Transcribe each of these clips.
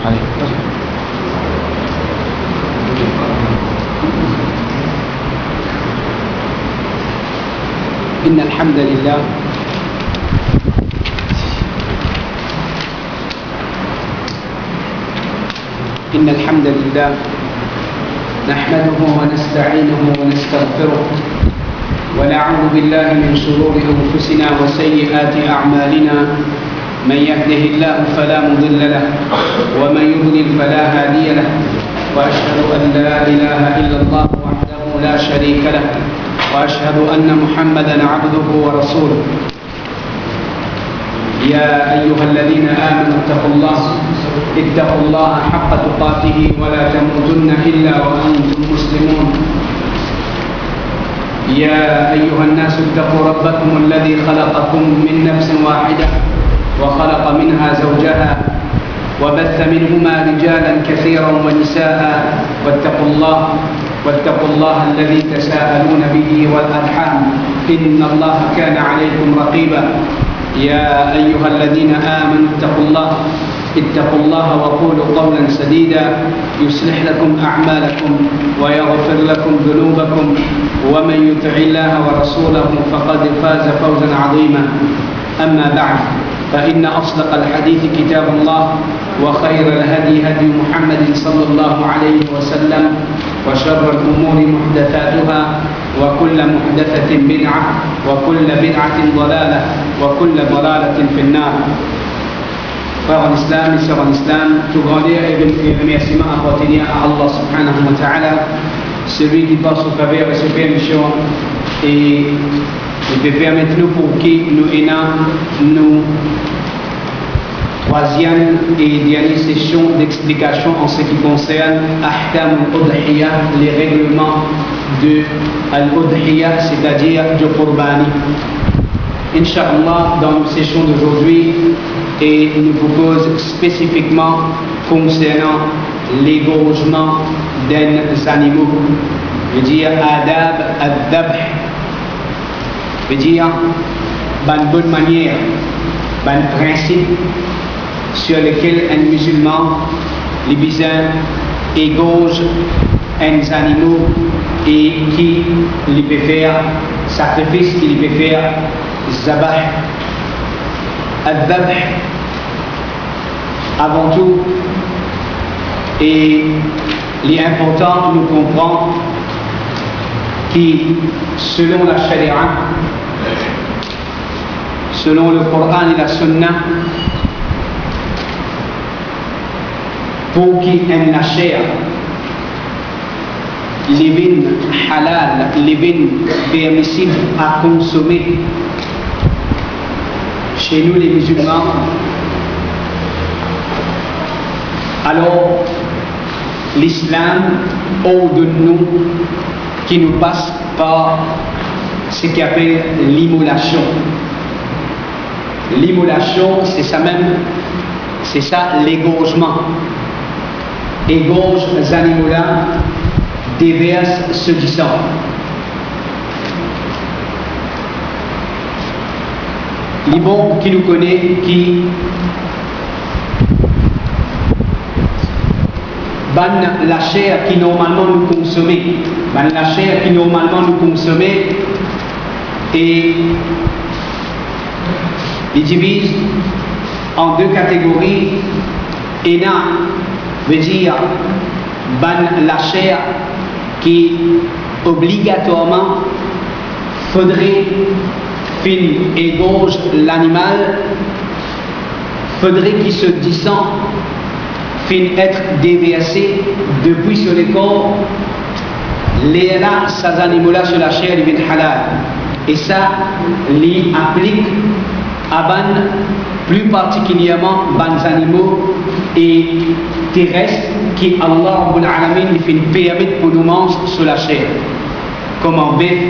Allez. إن الحمد لله نحمده ونستعينه ونستغفره ونعوذ بالله من شرور أنفسنا وسيئات أعمالنا من يهده الله فلا مضل له ومن يضلل فلا هادي له وأشهد أن لا إله إلا الله وحده لا شريك له وأشهد أن محمدا عبده ورسوله يا أيها الذين آمنوا اتقوا الله حق تقاته ولا تموتن إلا وأنتم مسلمون يا أيها الناس اتقوا ربكم الذي خلقكم من نفس واحدة وخلق منها زوجها وبث منهما رجالا كثيرا ونساء واتقوا الله الذي تساءلون به والأرحام إن الله كان عليكم رقيبا يا أيها الذين آمنوا اتقوا الله وقولوا قولا سديدا يصلح لكم أعمالكم ويغفر لكم ذنوبكم ومن يطع الله ورسوله فقد فاز فوزا عظيما أما بعد فإن أصدق الحديث كتاب الله وخير الهدي هدي محمد صلى الله عليه وسلم وشر الأمور محدثاتها وكل محدثة بدعة وكل بدعة ضلالة وكل ضلالة في النار. Frères en islam et sœurs en islam, tout grandir et remerciement appartenir à Allah subhanahu wa ta'ala, celui qui passe au faveur de ses permissions et de permettre nous pour qui nous nous troisième et dernière session d'explication en ce qui concerne Ahkam al-Udhiyya, les règlements de al-Udhiyya, c'est-à-dire du Qurbani. Inch'Allah, dans nos sessions d'aujourd'hui, et nous propose spécifiquement concernant l'égorgement des animaux, veut dire adab ad-dabh, veut dire une bonne manière, un principe sur lequel un musulman, les besoins, égorge un animaux et qui lui peut faire sacrifice, qui lui peut faire zabah. Ad-dabh, avant tout, et il est important de nous comprendre que selon la Sharia, selon le Coran et la Sunna, pour qu'il y ait la chair, les vins halal, les vins permissibles à consommer, chez nous les musulmans, alors l'islam ordonne nous qui nous passe par ce qu'on appelle l'immolation. L'immolation, c'est ça même, c'est ça l'égorgement. Égorge les animaux-là, déverse ce du sang. Les bons qui nous connaissent, qui ban la chair qui normalement nous consommait, et ils divisent en deux catégories. Ena veut dire ban la chair qui obligatoirement faudrait égorge l'animal, faudrait qu'il se descend, être déversé depuis sur le corps, les là, ces animaux-là sur la chair, ils viennent halal. Et ça, l'y applique à ban, plus particulièrement ban animaux et terrestres qui Allah Rabbul Alamin fait permis pour nous manger sur la chair, comme en bœuf,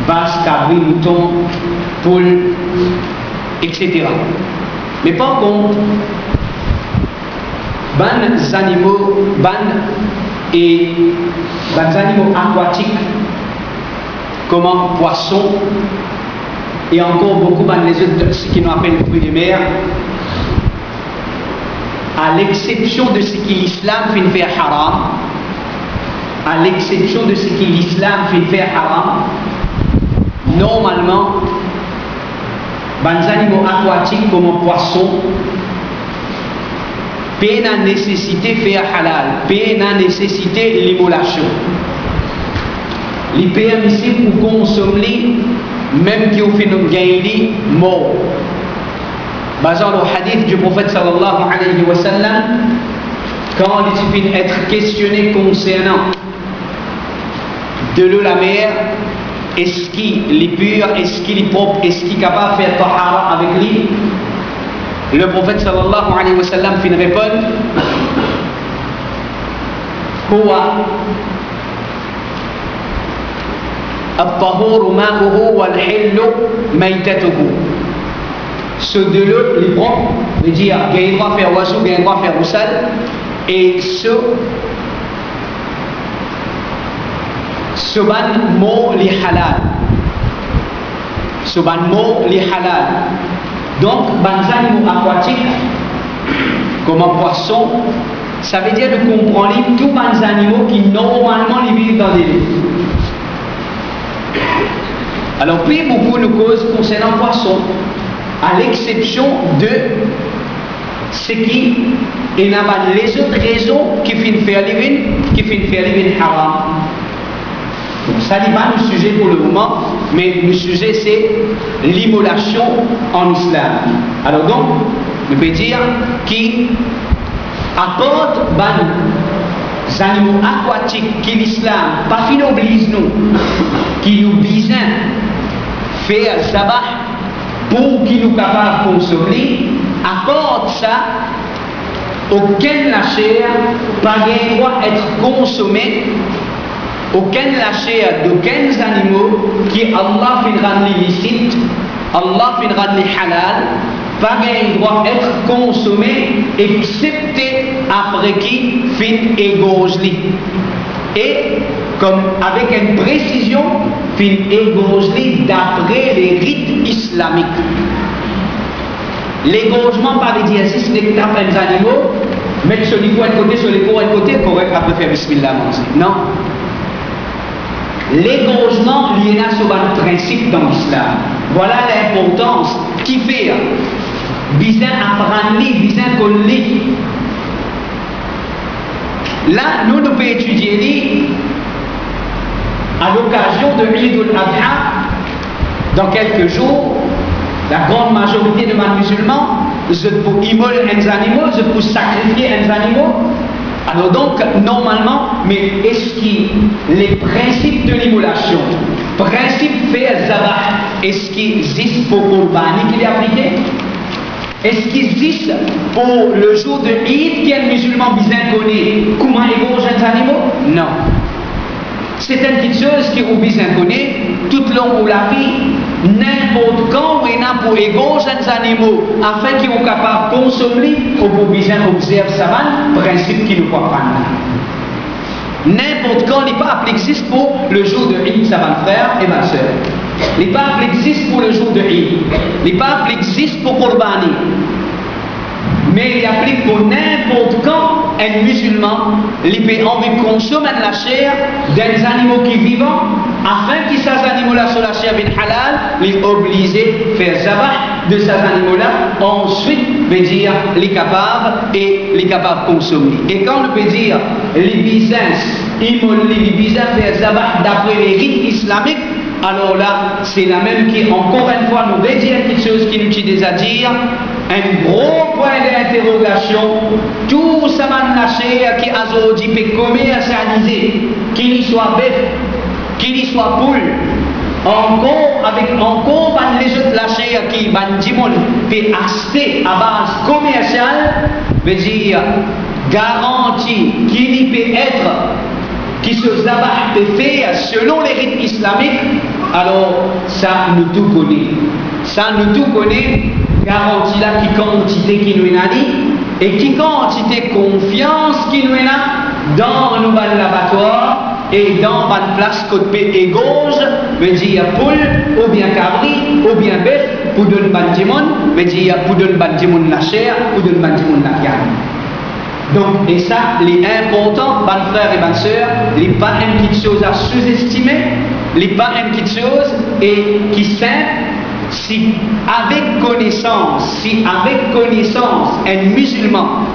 vache, cabri, mouton, poule, etc. Mais par contre, ban animaux aquatiques, comme poissons, et encore beaucoup les autres, ce qu'ils nous appellent fruits de mer, à l'exception de ce que l'islam fait haram, à l'exception de ce que l'islam fait haram, normalement, les animaux aquatiques comme un poisson, pas la nécessité de faire halal, pas la nécessité de l'immolation. Il est permissible pour consommer, même qui ont fait une gagne mort. Basant le hadith du prophète sallallahu alayhi wa sallam, quand il suffit d'être questionné concernant de l'eau la mer, est-ce qu'il est pur, est-ce qu'il est propre, est-ce qu'il est capable de faire tahara avec lui? Le prophète sallallahu alayhi wa sallam fait une réponse. Quoi? الطهور ماؤه والحل ميتته. Ce de l'eau, les propres, veut dire qu'il y a un droit à faire oiseau, il y a un droit à faire roussal, et ce ban mot les halal. Ce ban mot les halal. Donc, les animaux aquatiques, comme un poisson, ça veut dire de comprendre tous les animaux qui normalement vivent dans les lits. Alors, puis beaucoup de causes concernant le poisson, à l'exception de ce qui est les autres raisons qui finissent faire les haram. Donc, ça n'est pas le sujet pour le moment, mais le sujet c'est l'immolation en islam. Alors donc, on peut dire qui apporte les animaux aquatiques qui l'islam, pas fin oblige nous, qui nous besoin faire sabah pour qu'ils nous capables de consommer, apporte ça, aucun la chair pas droit être consommé, aucun la chair d'aucun animaux qui Allah fait rendre licite, Allah fait rendre halal, pas droit être consommé, excepté après qui fait égorger. Et comme avec une précision, fin égorger d'après les rites islamiques. L'égorgement par les diasis, les tapes les animaux, mettre sur les coups à côté, sur les coups à côté, correct, après faire bismillah. Non. L'égorgement, il y a sur un principe dans l'islam. Voilà l'importance qui fait. Bizarre apprendre, bizarre coller. Là, nous pouvons étudier à l'occasion de l'Eid al-Adha, dans quelques jours, la grande majorité de mes musulmans, je peux immoler des animaux, je peux sacrifier des animaux. Alors donc, normalement, mais est-ce que les principes de l'immolation, principe fait zabah, est-ce qu'ils existent pour Qurbani qu'il est appliqué? Est-ce qu'il existe pour le jour de Eid qu'un musulman bien connaît comment égorger les animaux? Non. C'est une petite chose qui vous bien connaît tout le long de la vie, n'importe quand on a pour égorger les animaux afin qu'ils soient capables de consommer ou pour bien observer ça, principe qui nous croit prendre. N'importe quand, les peuples existent pour le jour de Eid, ça va frère et ma soeur. Les peuples existent pour le jour de Eid. Les peuples existent pour Qurbani. Mais il applique pour n'importe quand un musulman, il peut envie de consommer la chair des animaux qui vivent, afin que ces animaux-là sur la chair bin halal, il est obligé de faire zabah de ces animaux-là, ensuite, veut dire, les capables et les capables de consommer. Et quand on peut dire, les business, les business faire zabah d'après les rites islamiques, alors là, c'est la même qui, encore une fois, nous veut dire quelque chose qui nous dit à dire, un gros point d'interrogation, tout ça va lâcher qui a aujourd'hui peut commercialiser, qu'il soit bœuf, qu'il soit poule, encore les autres lâchers qui peut acheter à base commerciale, veut dire garantie qu'il peut être qui se zabah peut faire selon les rites islamiques, alors ça nous tout connaît. Ça nous tout connaît, garantie là qui quantité qui nous a dit, et qui quantité confiance qui nous a dans nos laboratoires et dans une place côté et gauche, veut dire poule, ou bien cabri, ou bien bœuf, pour donner ban dimon, veut dire pour donner ban dimon la chair, pour donner ban dimon la viande. Donc, et ça, les importants, bonnes frères et bonnes sœurs, les pas une petite chose à sous-estimer, les pas une petite chose et qui simple, si avec connaissance un musulman,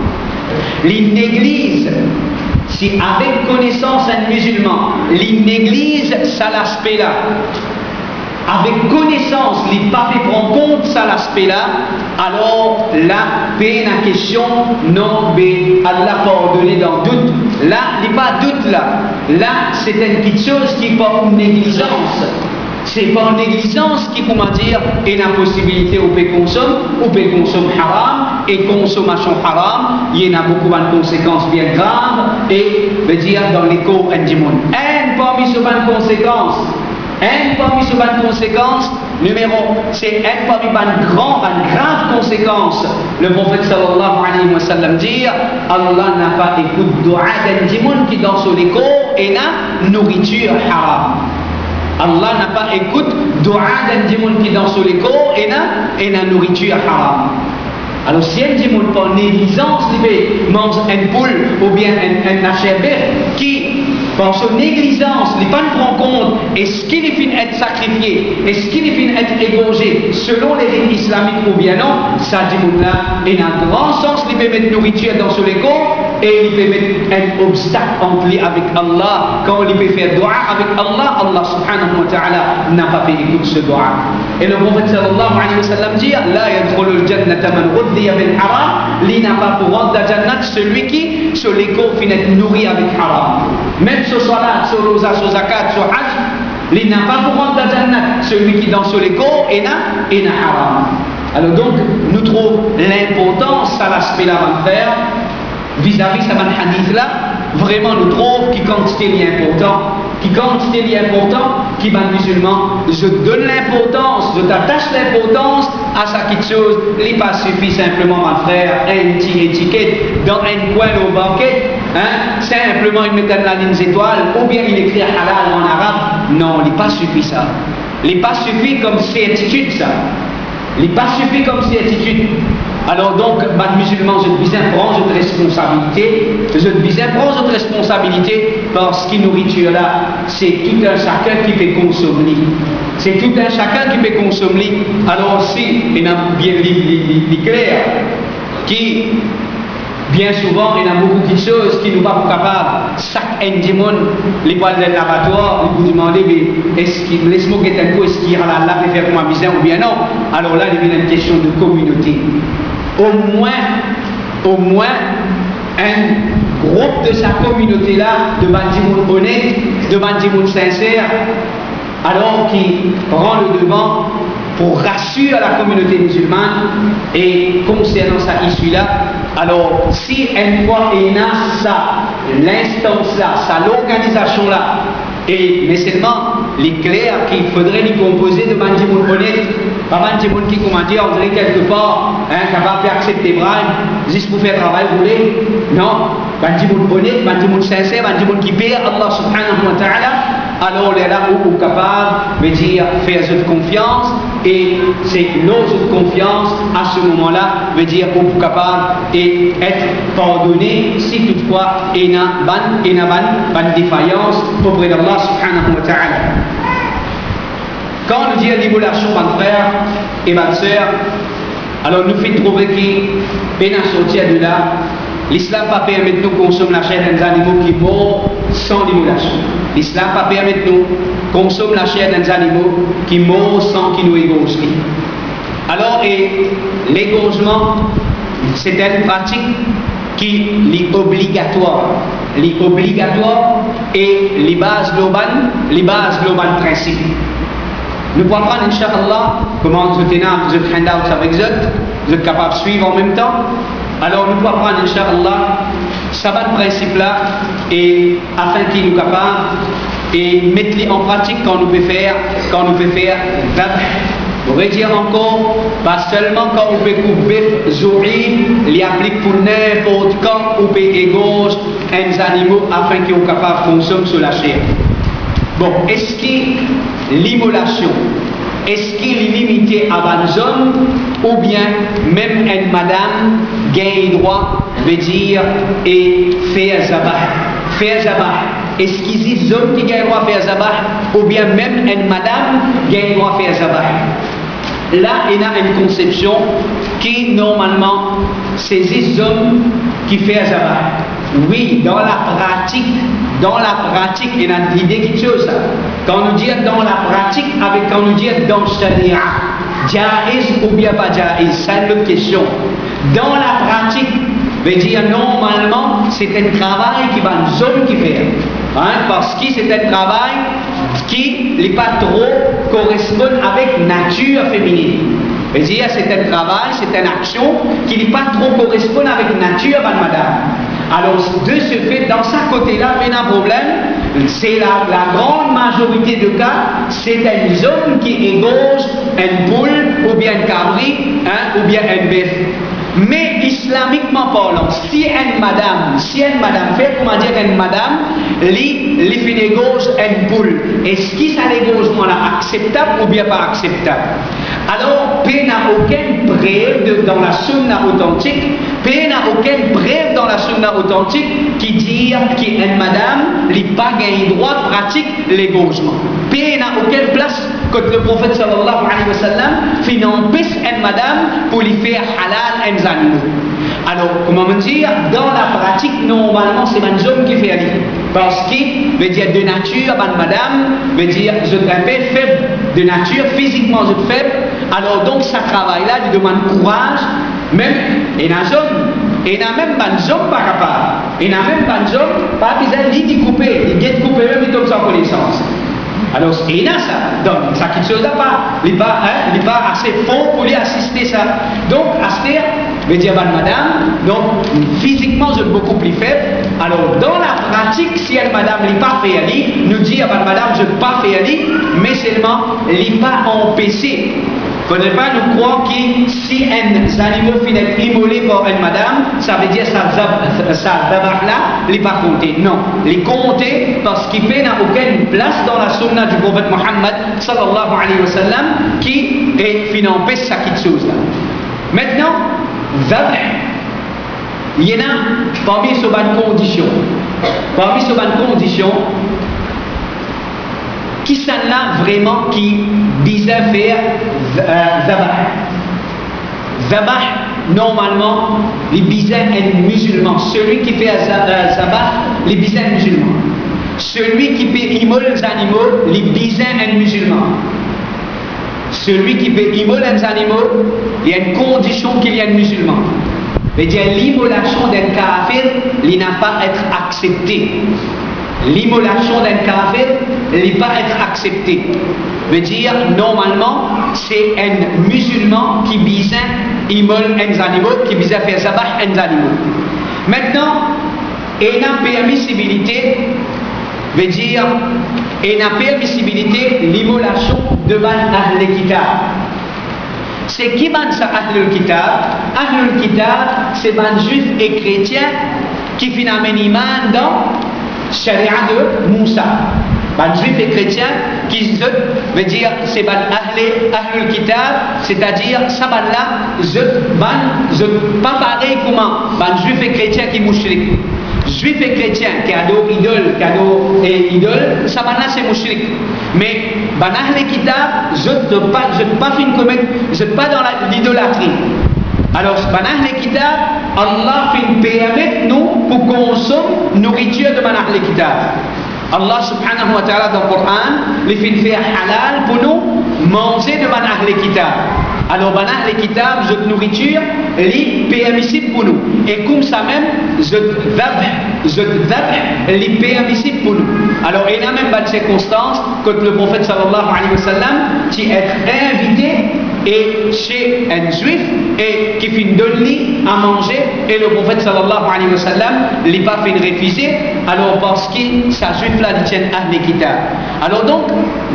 il néglige, si avec connaissance un musulman, il néglige ça l'aspect-là, avec connaissance, il n'a pas fait prendre compte ça l'aspect-là, alors la peine en question, non, mais Allah pardonné dans doute. Là, il n'y a pas de doute là. Là, c'est une petite chose qui n'est pas une négligence. C'est pas une négligence qui peut dire et la possibilité ou peut consommer haram et consommation haram, il y en a beaucoup de conséquences bien graves et veut dire dans les corps du monde. Un parmi ces bonnes conséquences. Un parmi ces bonnes conséquences, c'est un parmi les graves conséquences. Le prophète sallallahu alayhi wa sallam dit Allah n'a pas écouté dua d'un monde qui dans son corps et n'a nourriture haram. Allah n'a pas écouté dua d'un monde qui dans son corps et n'a nourriture haram. Alors si un démon par négligence il mange une poule ou bien un achébé qui par son négligence il ne prend compte est-ce qu'il est fini être sacrifié, est-ce qu'il est fini être égorgé selon les rites islamiques ou bien non, ça démon là il a un grand sens, il peut mettre nourriture dans son corps et il peut mettre un obstacle entre lui avec Allah. Quand il peut faire dua avec Allah, Allah subhanahu wa ta'ala n'a pas fait écouter ce dua. Et le prophète sallallahu alayhi wa sallam dit la yadkhulul jannata man ghudhiya bil haram, li n'a pas pour rentrer dans la jannat celui qui sur les corps finit nourri avec haram. Même sur salat, sur rosa, sur zakat, sur hajj, li n'a pas pour rentrer dans la jannat celui qui dans sur les corps et n'a haram. Alors donc nous trouvons l'importance à l'aspect là à faire vis-à-vis de ce hadith là, vraiment nous trouvons qui quantité est important, qui va musulman, je donne l'importance, je t'attache l'importance à ça quelque chose, il pas suffit simplement ma frère, un petit étiquette dans un coin au banquet, hein, simplement il met la ligne étoile, ou bien il écrit halal en arabe, non, il pas suffit ça, il pas suffit comme certitude ça. Il n'est pas suffit comme certitude. Alors donc, les musulmans, je devais prendre cette responsabilité, parce que nourriture là, c'est tout un chacun qui peut consommer. C'est tout un chacun qui peut consommer. Alors aussi, il y a bien clair qui bien souvent, il y a beaucoup de choses qui nous pas capables. Chaque indémon, les poils de l'abattoir, ils vous demandent, mais est-ce qu'il laisse-moi un coup, est-ce qu'il y a là pour faire comme un bizarre ou bien non? Alors là, il y a une question de communauté. Au moins, un groupe de sa communauté-là, de bandimons honnêtes, de bandimons sincères, alors qui prend le devant pour rassurer la communauté musulmane et concernant sa issue-là. Alors, si une fois il y a ça, l'instance-là, ça, l'organisation-là, et mais seulement les clairs qu'il faudrait lui composer de bandimons honnêtes, pas bandimons qui, comment dire, on dirait quelque part, capable d'accepter bribes, juste pour faire travail roulé. Non, bandimons honnêtes, bandimons sincères, bandimons qui paient Allah subhanahu wa ta'ala. Alors on est là où capable de dire faire cette confiance et c'est notre confiance à ce moment-là veut dire où capable et être pardonné si toutefois il y a une défaillance auprès d'Allah subhanahu wa ta'ala. Quand on dit l'immolation, mon frère et ma soeur, alors nous fait trouver qu'il est sorti de là. L'islam ne permet de nous consommer la chair des animaux qui meurent sans l'immolation. L'islam ne permet de nous consommer la chair des animaux qui meurent sans qu'ils nous égorgent. Alors, l'égorgement, c'est une pratique qui est obligatoire. Et les bases globales principes. Nous pouvons prendre, Inch'Allah, comment vous êtes handout avec vous êtes capable de suivre en même temps. Alors nous pouvons prendre, Inch'Allah, sabbat principe-là, et afin qu'il nous capable, et mettre en pratique quand nous peut faire, vous pouvez dire encore, pas seulement quand on peut couper zouri, il applique pour n'importe quand on peut égorger un animal afin qu'ils soient capables de consommer sur la chair. Bon, est-ce que l'immolation, est-ce qu'il est limité à une zone ou bien même une madame gagne droit veut dire et faire zabah. Faire zabah. Est-ce qu'il y a des hommes qui ont le droit de faire zabah ou bien même une madame qui a le droit de faire zabah? Là, il y a une conception qui, normalement, c'est les hommes qui font zabah. Oui, dans la pratique, il y a une idée quelque chose. Quand on dit dans la pratique, avec quand on dit dans le sharia, jaiz ou bien pas jaiz, c'est une question. Dans la pratique, veut dire normalement, c'est un travail qui va nous hommes qui faire. Parce que c'est un travail qui n'est pas trop correspond avec nature féminine. Veut dire c'est un travail, c'est une action qui n'est pas trop correspond avec nature de madame. Alors de ce fait, dans ce côté-là, il y a un problème. C'est la grande majorité de cas, c'est un homme qui égorge une poule ou bien un cabri ou bien un bœuf. Mais islamiquement parlant, si une madame fait, comment dire une madame, les fait égorge une poule, est-ce que ça l'égorgement là acceptable ou bien pas acceptable? Alors, il n'y a aucune preuve dans la sunna authentique, il n'y a aucune preuve dans la sunna authentique qui dit qu'une madame n'a pas le droit de pratiquer l'égorgement. Il n'y a aucune place que le prophète sallallahu alayhi wa sallam fait empêcher une madame pour lui faire halal un animaux. Alors, comment me dire, dans la pratique, normalement, c'est un homme qui fait aller. Parce qu'il veut dire de nature, madame, veut dire je suis un peu faible, de nature, physiquement je suis faible. Alors, donc, ce travail-là, il demande courage, même, et un homme. Et il n'y a même pas d'homme par rapport. Il n'y a même pas d'homme, pas besoin de couper. Il get coupé même, il tombe sans connaissance. Alors, il y a ça. Donc, ça quelque chose là pas. Il n'est pas assez fort pour lui assister ça. Donc, assister, veut dire madame, donc physiquement je suis beaucoup plus faible. Alors, dans la pratique, si elle madame n'est pas fait aller, nous dit à madame je ne peux pas faire aller, mais seulement elle n'est pas empêché. Il ne faut pas nous croire que si un animal finit immolé par une madame, ça veut dire ça d'abord là, il n'est pas compté. Non, il est compté parce qu'il n'a aucune place dans la sunna du prophète Mohammed sallallahu alayhi wa sallam qui est financé ça quelque chose là. Maintenant, zabh, il y en a parmi ces bonnes conditions. Parmi ces bonnes conditions, qui sont là vraiment qui disait faire zabah. Zabah, normalement, les bisins est musulman. Celui qui fait zabah, les bisins est musulman. Celui qui peut immoler les animaux, les bisins est musulman. Celui qui peut immoler les animaux, il y a une condition qu'il y a un musulman. C'est-à-dire l'immolation d'un kafir, il n'a pas à être accepté. L'immolation d'un kafir n'est pas être acceptée. Veut dire, normalement, c'est un musulman qui vise immole un animal, qui vise à faire zabah un animal. Maintenant, il y a une permissibilité, veut dire, il y a une permissibilité l'immolation devant Ahl Kitab. C'est qui va ça Ahlul Kitab? Ahlul Kitab, c'est les juifs et chrétiens qui finalement iman dans Sharia de Moussa. Les juifs et chrétiens qui veut dire c'est Ahlul Kitab, c'est-à-dire ça là, je pas pareil comment les juifs et chrétiens qui mouchrik. Juifs et chrétiens qui adorent idole, ça là c'est mouchrik. Mais Ahlul Kitab, je ne pas fin commettre, je ne pas dans l'idolâtrie. Alors, Ahlul Kitab, Allah permet nous pour consommer nourriture de Ahlul Kitab. Allah subhanahu wa ta'ala dans le Coran, il fait faire halal pour nous manger de Ahlul Kitab. Alors, Ahlul Kitab, cette nourriture, elle est permissible pour nous. Et comme ça même, cette dhabh, elle est permissible pour nous. Alors, il y a même pas de circonstances que le prophète sallallahu alayhi wa sallam, qui est invité et chez un juif et qui finit de lui à manger et le prophète sallallahu alayhi wa sallam n'est pas fait refuser alors parce que sa juif là il tient Ahl Kitab. Alors donc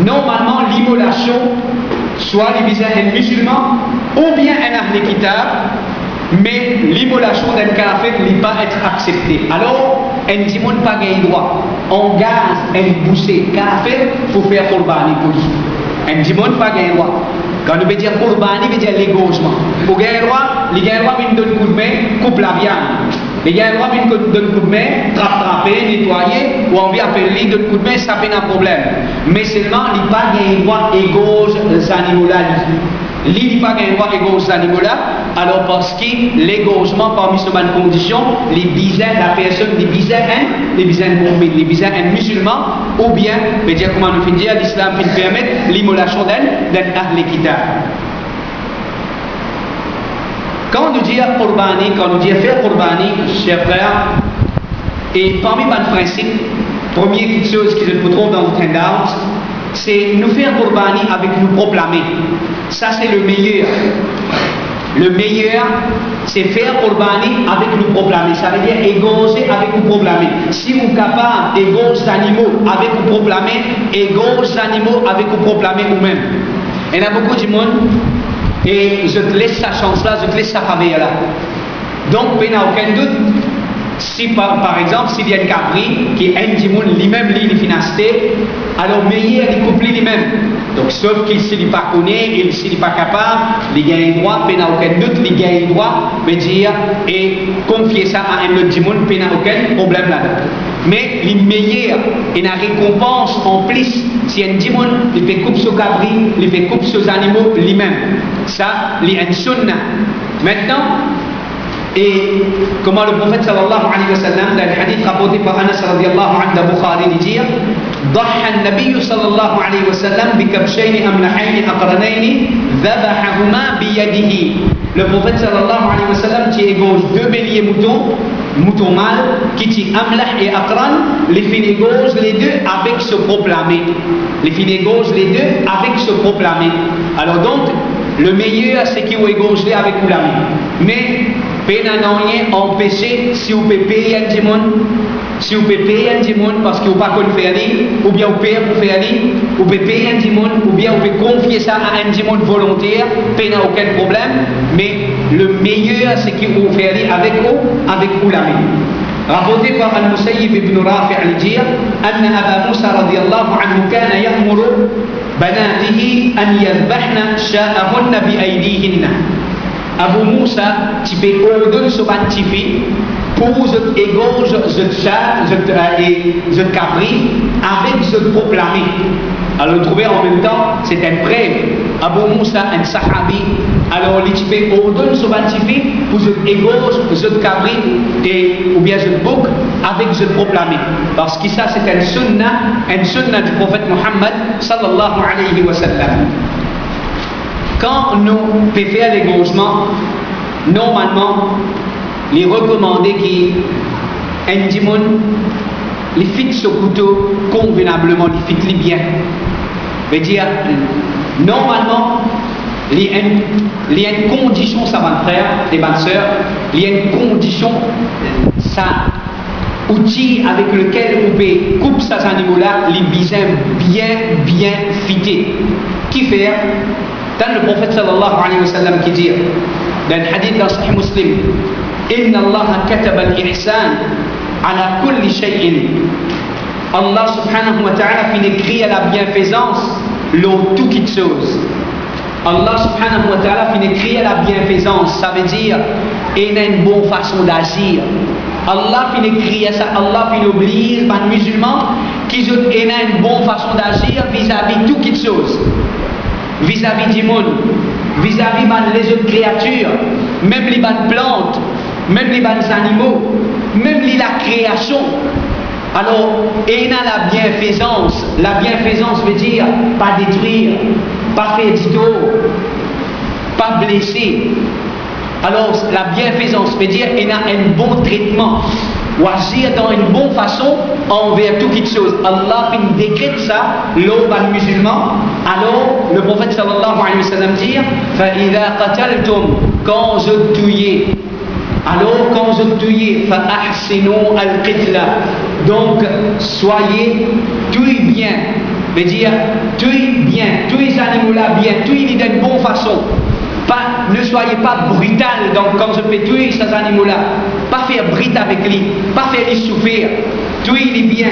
normalement l'immolation soit les visés un musulman ou bien un Ahl Kitab, mais l'immolation d'un kafir n'est pas être acceptée. Alors un dimon pas gagné droit on gaz un boussé kafir pour faire qurbani pour lui. Un dimon pas gagné droit. Quand on veut dire qurbani, veut dire l'égorgement. Pour gagner droit, les gagner droit, ils donnent coup de main, coupe la viande. Il y a un droit d'un coup de main, trapper, nettoyer, ou on vient appeler lui d'un coup de main, ça fait un problème. Mais seulement, il n'y a pas un droit égaux aux animaux-là. Il n'y a pas un droit égaux aux animaux-là, alors parce que l'égosement parmi ces bonnes conditions, les bizarres, la personne, les bizarres mourides, les bizarres musulmans, ou bien, je veux dire, comment nous finit dire, l'islam qui permet l'immolation d'un ahl kitab. Quand on nous dit qurbani, quand on nous dit faire qurbani, chers frères, et parmi les principes, première chose que je trouve dans votre handout, c'est nous faire qurbani avec nous proclamer. Ça c'est le meilleur. Le meilleur, c'est faire qurbani avec nous proclamer. Ça veut dire égauger avec nous proclamer. Si vous êtes capable d'égauger les animaux avec nous proclamer, égauger les animaux avec nous proclamer vous-même. Il y a beaucoup de monde. Et je te laisse sa chance-là, je te laisse sa faveur-là. Donc, il n'y a aucun doute, si par exemple, s'il y a un cabri qui est un dimoun lui-même, il financé, alors meilleur il couple lui-même. Donc, sauf qu'il ne s'il pas connaît, il s'il n'est pas capable, il gagne droit, il n'y a aucun doute, il gagne droit, veut dire, et confier ça à un autre dimoun, il n'y a aucun problème là-dedans. Mais les meilleurs, il y a récompense en plus. Si un dimoun, il fait couper ce cabri, il fait couper ses animaux lui-même. Ça, il y a une sunna. Maintenant, et comment le prophète sallallahu alayhi wa sallam, dans le hadith rapporté par Anas radiallahu anhu de Bukhari, il dit ضحى النبي صلى الله عليه وسلم بكبشين أملحين أقرنين ذبحهما بيده. Le prophète sallallahu alayhi wa sallam qui égauge deux béliers moutons mâles, qui dit amlah et aqran, les filles égauge les deux avec se proclamer. Les filles égauge les deux avec se proclamer. Alors donc, le meilleur c'est qu'ils égauge les avec l'ami. Mais pénanoyen empêcher si vous pouvez payer un dimon, si vous pouvez payer un dimon parce que vous ne pouvez pas faire aller, ou bien vous payez pour faire aller, vous pouvez payer un dimon, ou bien vous pouvez confier ça à un dimon volontaire, paye n'a aucun problème, mais le meilleur c'est que vous faites aller avec vous l'ami. Rapporté par Al-Musayyib ibn Rafi' al-Dir, أن أبا موسى رضي الله عنه كان يأمر بناته أن يذبحن شاءهن بأيديهن. Abu Moussa, tu peux ordonner ce bantifi pour vous égauge ce chat, ce cabri, avec ce proclamé. Alors, trouver en même temps, c'est un prêt. Abu Moussa, un sahabi, alors tu peux ordonner ce bantifi pour vous égauge ce cabri, ou bien ce bouc, avec ce proclamé. Parce que ça, c'est un sunnah du prophète Muhammad, sallallahu alayhi wa sallam. Quand nous pouvons faire l'égorgement, normalement, les recommandés qui un dimon, les fixe ce couteau convenablement, les fixe bien. Veut dire, normalement, il y a une condition, ça va frère, les bonnes sœurs, il y a une condition, ça outil avec lequel vous pouvez couper ces animaux-là, les bisins bien fités. Qui fait? Dans le prophète sallallahu alayhi wa sallam qui dit dans le hadith dans Sahih Muslim, Inna Allah kataba al-ihsan ala kulli shay'in. Allah subhanahu wa ta'ala fait écrire la bienfaisance l'eau toute chose. Allah subhanahu wa ta'ala fait écrire la bienfaisance, ça veut dire il a une bonne façon d'agir. Allah fait écrire ça, Allah fait oublier les musulmans qu'ils ont une bonne façon d'agir vis-à-vis toute chose. Vis-à-vis du monde, vis-à-vis les autres créatures, même les bonnes plantes, même les bons animaux, même la création. Alors, il y a la bienfaisance. La bienfaisance veut dire pas détruire, pas faire du tort, pas blesser. Alors, la bienfaisance veut dire qu'il y a un bon traitement, ou agir dans une bonne façon envers toute chose. Allah décrète ça, l'homme musulman. Alors, le prophète sallallahu alayhi wa sallam dit فَإِذَا قَتَلْتُمْ quand je tuez, alors quand je tuez, فَأَحْسِنُوا الْقِتْلَ donc, soyez, tuez bien, veut dire, tuez bien, tuez les animaux-là bien, tuez-les d'une bonne façon. Pas, ne soyez pas brutal donc quand je fais tuer ces animaux-là. Pas faire brut avec lui, pas faire les souffrir. Tuez-les bien.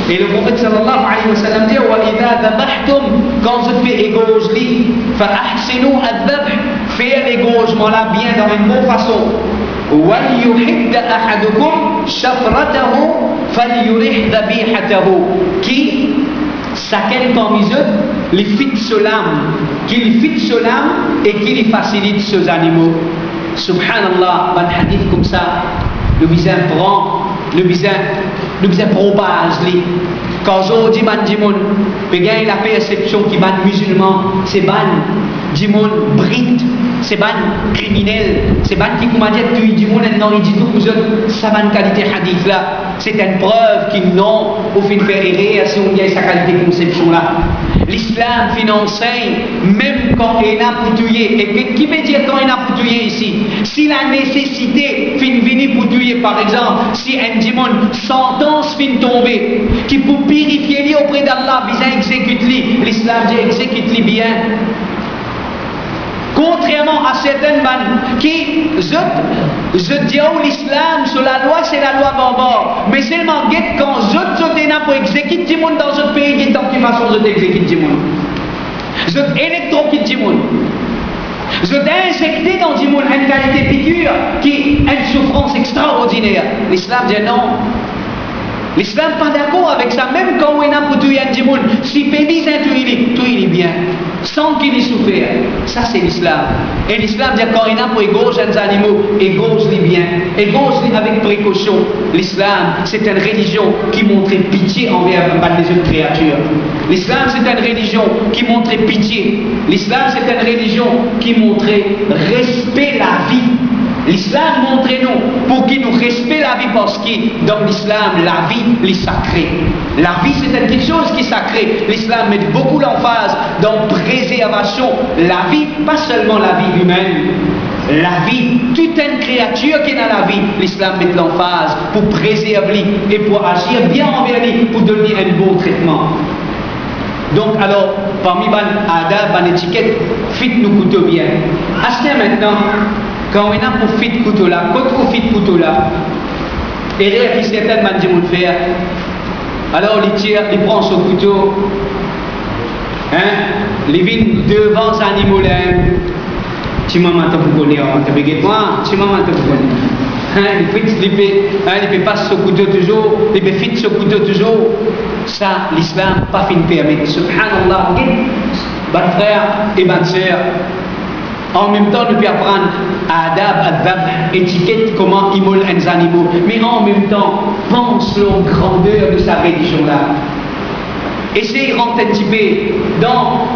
Et le prophète sallallahu alayhi wa sallam dit وَإِذَا ذَبَحْتُمْ quand je fais égorger, فَأَحْسِنُوا الذَّبْحِ faire l'égorgement là bien dans une bonne façon. وَلْيُحِدَّ أَحَدُكُمْ شَفْرَتَهُ فَلْيُرِحْ ذَبِيحَتَهُ qui chacun parmi eux les fit l'âme, qui les fit l'âme et qui les facilite ces animaux. Subhanallah, un hadith comme ça, le bizarre prend, le bizarre propage les. Quand on dit man dimoun, pégain la perception qui ban musulman, c'est ban dimoun brite, c'est ban criminel, c'est ban qui comment dire que dimoun non il dit tout vous autres, ça ban qualité hadith là, c'est une preuve qui non au fin de faire errer si on y a sa qualité conception là. L'islam enseigne même quand il a poutouillé. Et qui veut dire quand il a poutouillé ici? Si la nécessité fin venir poutouiller, par exemple, si un démon sentence fin tomber, qui pour purifier lui auprès d'Allah, bien exécute-lui. L'islam dit exécute-lui bien. Contrairement à certaines man qui je dis oh l'islam sur la loi c'est la loi barbare, mais seulement guette quand je pour exécuter du monde dans un pays qui est en façon de exécuter du monde. Je électrocute du monde. Je injecté dans du monde une qualité piqûre qui est une souffrance extraordinaire. L'islam dit non. L'islam pas d'accord avec ça, même quand on a pour tout un monde, si bébé tout il est bien, sans qu'il ait souffert. Ça c'est l'islam. Et l'islam dit quand il a pour égauger les animaux, égauge-les bien, égauge-les avec précaution. L'islam c'est une religion qui montre pitié envers les autres créatures. L'islam c'est une religion qui montre pitié. L'islam c'est une religion qui montre respect la vie. L'islam montre nous pour qu'il nous respecte la vie parce que dans l'islam, la vie est sacrée. La vie c'est quelque chose qui est sacré. L'islam met beaucoup l'emphase dans préservation. La vie, pas seulement la vie humaine. La vie, toute une créature qui est dans la vie, l'islam met l'emphase pour préserver et pour agir bien envers lui, pour donner un bon traitement. Donc alors, parmi les adab, les étiquettes, fit nous couteau bien. À ce maintenant, quand on a pour fit couteau là, quand on fit couteau là, et là, il y a certaines manières de faire. Alors, il tire, il prend son couteau, il vient devant les animaux là. Tu m'as maintenant pour connaître, tu as besoin moi, tu m'as maintenant pour connaître. Il fait passer ce couteau toujours, il fait fit ce couteau toujours. Ça, l'islam pas fin permettre. Subhanallah, bon frère et bonne sœur. En même temps, nous pouvons apprendre adab, adab, étiquette, comment immole les animaux. Mais en même temps, pense la grandeur de sa religion là. Essayez de rentrer un petit peu dans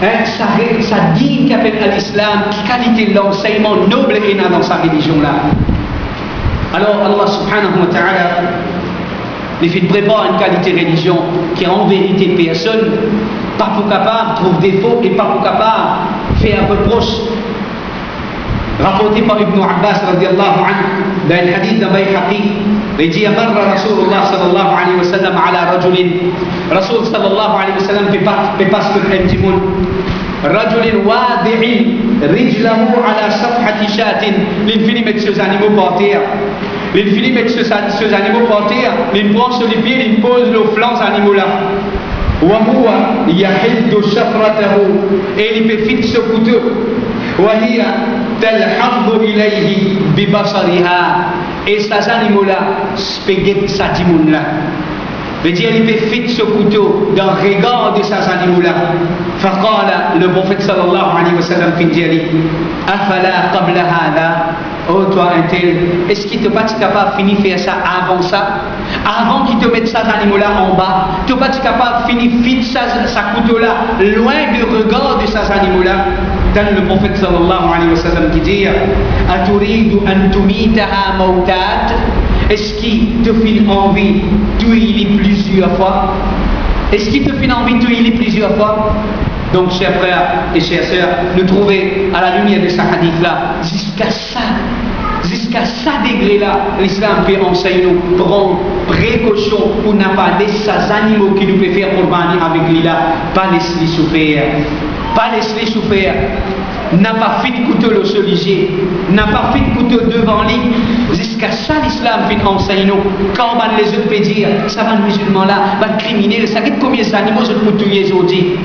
sa digne qu'appelle à l'islam, qui qualité l'enseignement noble et dans sa religion là. Alors Allah subhanahu wa ta'ala les fait préparer une qualité de religion qui en vérité personne pas pour capable trouve défaut et pas pour capable faire un reproche. Rapporté par Ibn Abbas radiallahu anhu dans le hadith de Bayhaqi, il dit Amarra Rasulullah sallallahu alayhi wa sallam ala rajulin. Rasul sallallahu alayhi wa sallam fait pas ce que dit moun. رجل واضع رجله على صفحة شاة l'infini met ses animaux par terre l'infini met ses animaux par terre il prend sur les pieds il pose le flanc des animaux là وهو يحد شفرته et il fait fit ce couteau وهي تلحظ إليه ببصرها et ces animaux là spéguettent sa dimoun là veut dire il fait fit ce couteau dans le regard de ces animaux là. فقال le prophète sallallahu alayhi wa sallam fin dit afala qabla hada oh toi un tel est-ce qu'il te pas capable fini faire ça avant ça avant qu'il te mette ces animaux là en bas tu pas capable fini fit sa couteau là loin du regard de ces animaux là dans le prophète sallallahu alayhi wa sallam qui dit aturidu an tumitaha mautat est-ce qu'il te fait envie de tuer plusieurs fois? Est-ce qu'il te fait envie de tuer plusieurs fois? Donc, chers frères et chères sœurs, nous trouvons à la lumière de ce hadith-là, jusqu'à ça degré-là, l'islam peut enseigner nous prendre précaution pour ne pas laisser ces animaux qui nous peuvent faire pour venir avec lui là, pas laisser souffrir. Pas laisser souffrir. N'a pas fait de couteau le soliger, n'a pas fait de couteau devant lui. Jusqu'à ça, l'islam fait enseigner nous. Quand on les autres peut dire, ça va le musulman là, va le criminel, ça fait combien d'animaux je peux tuer aujourd'hui?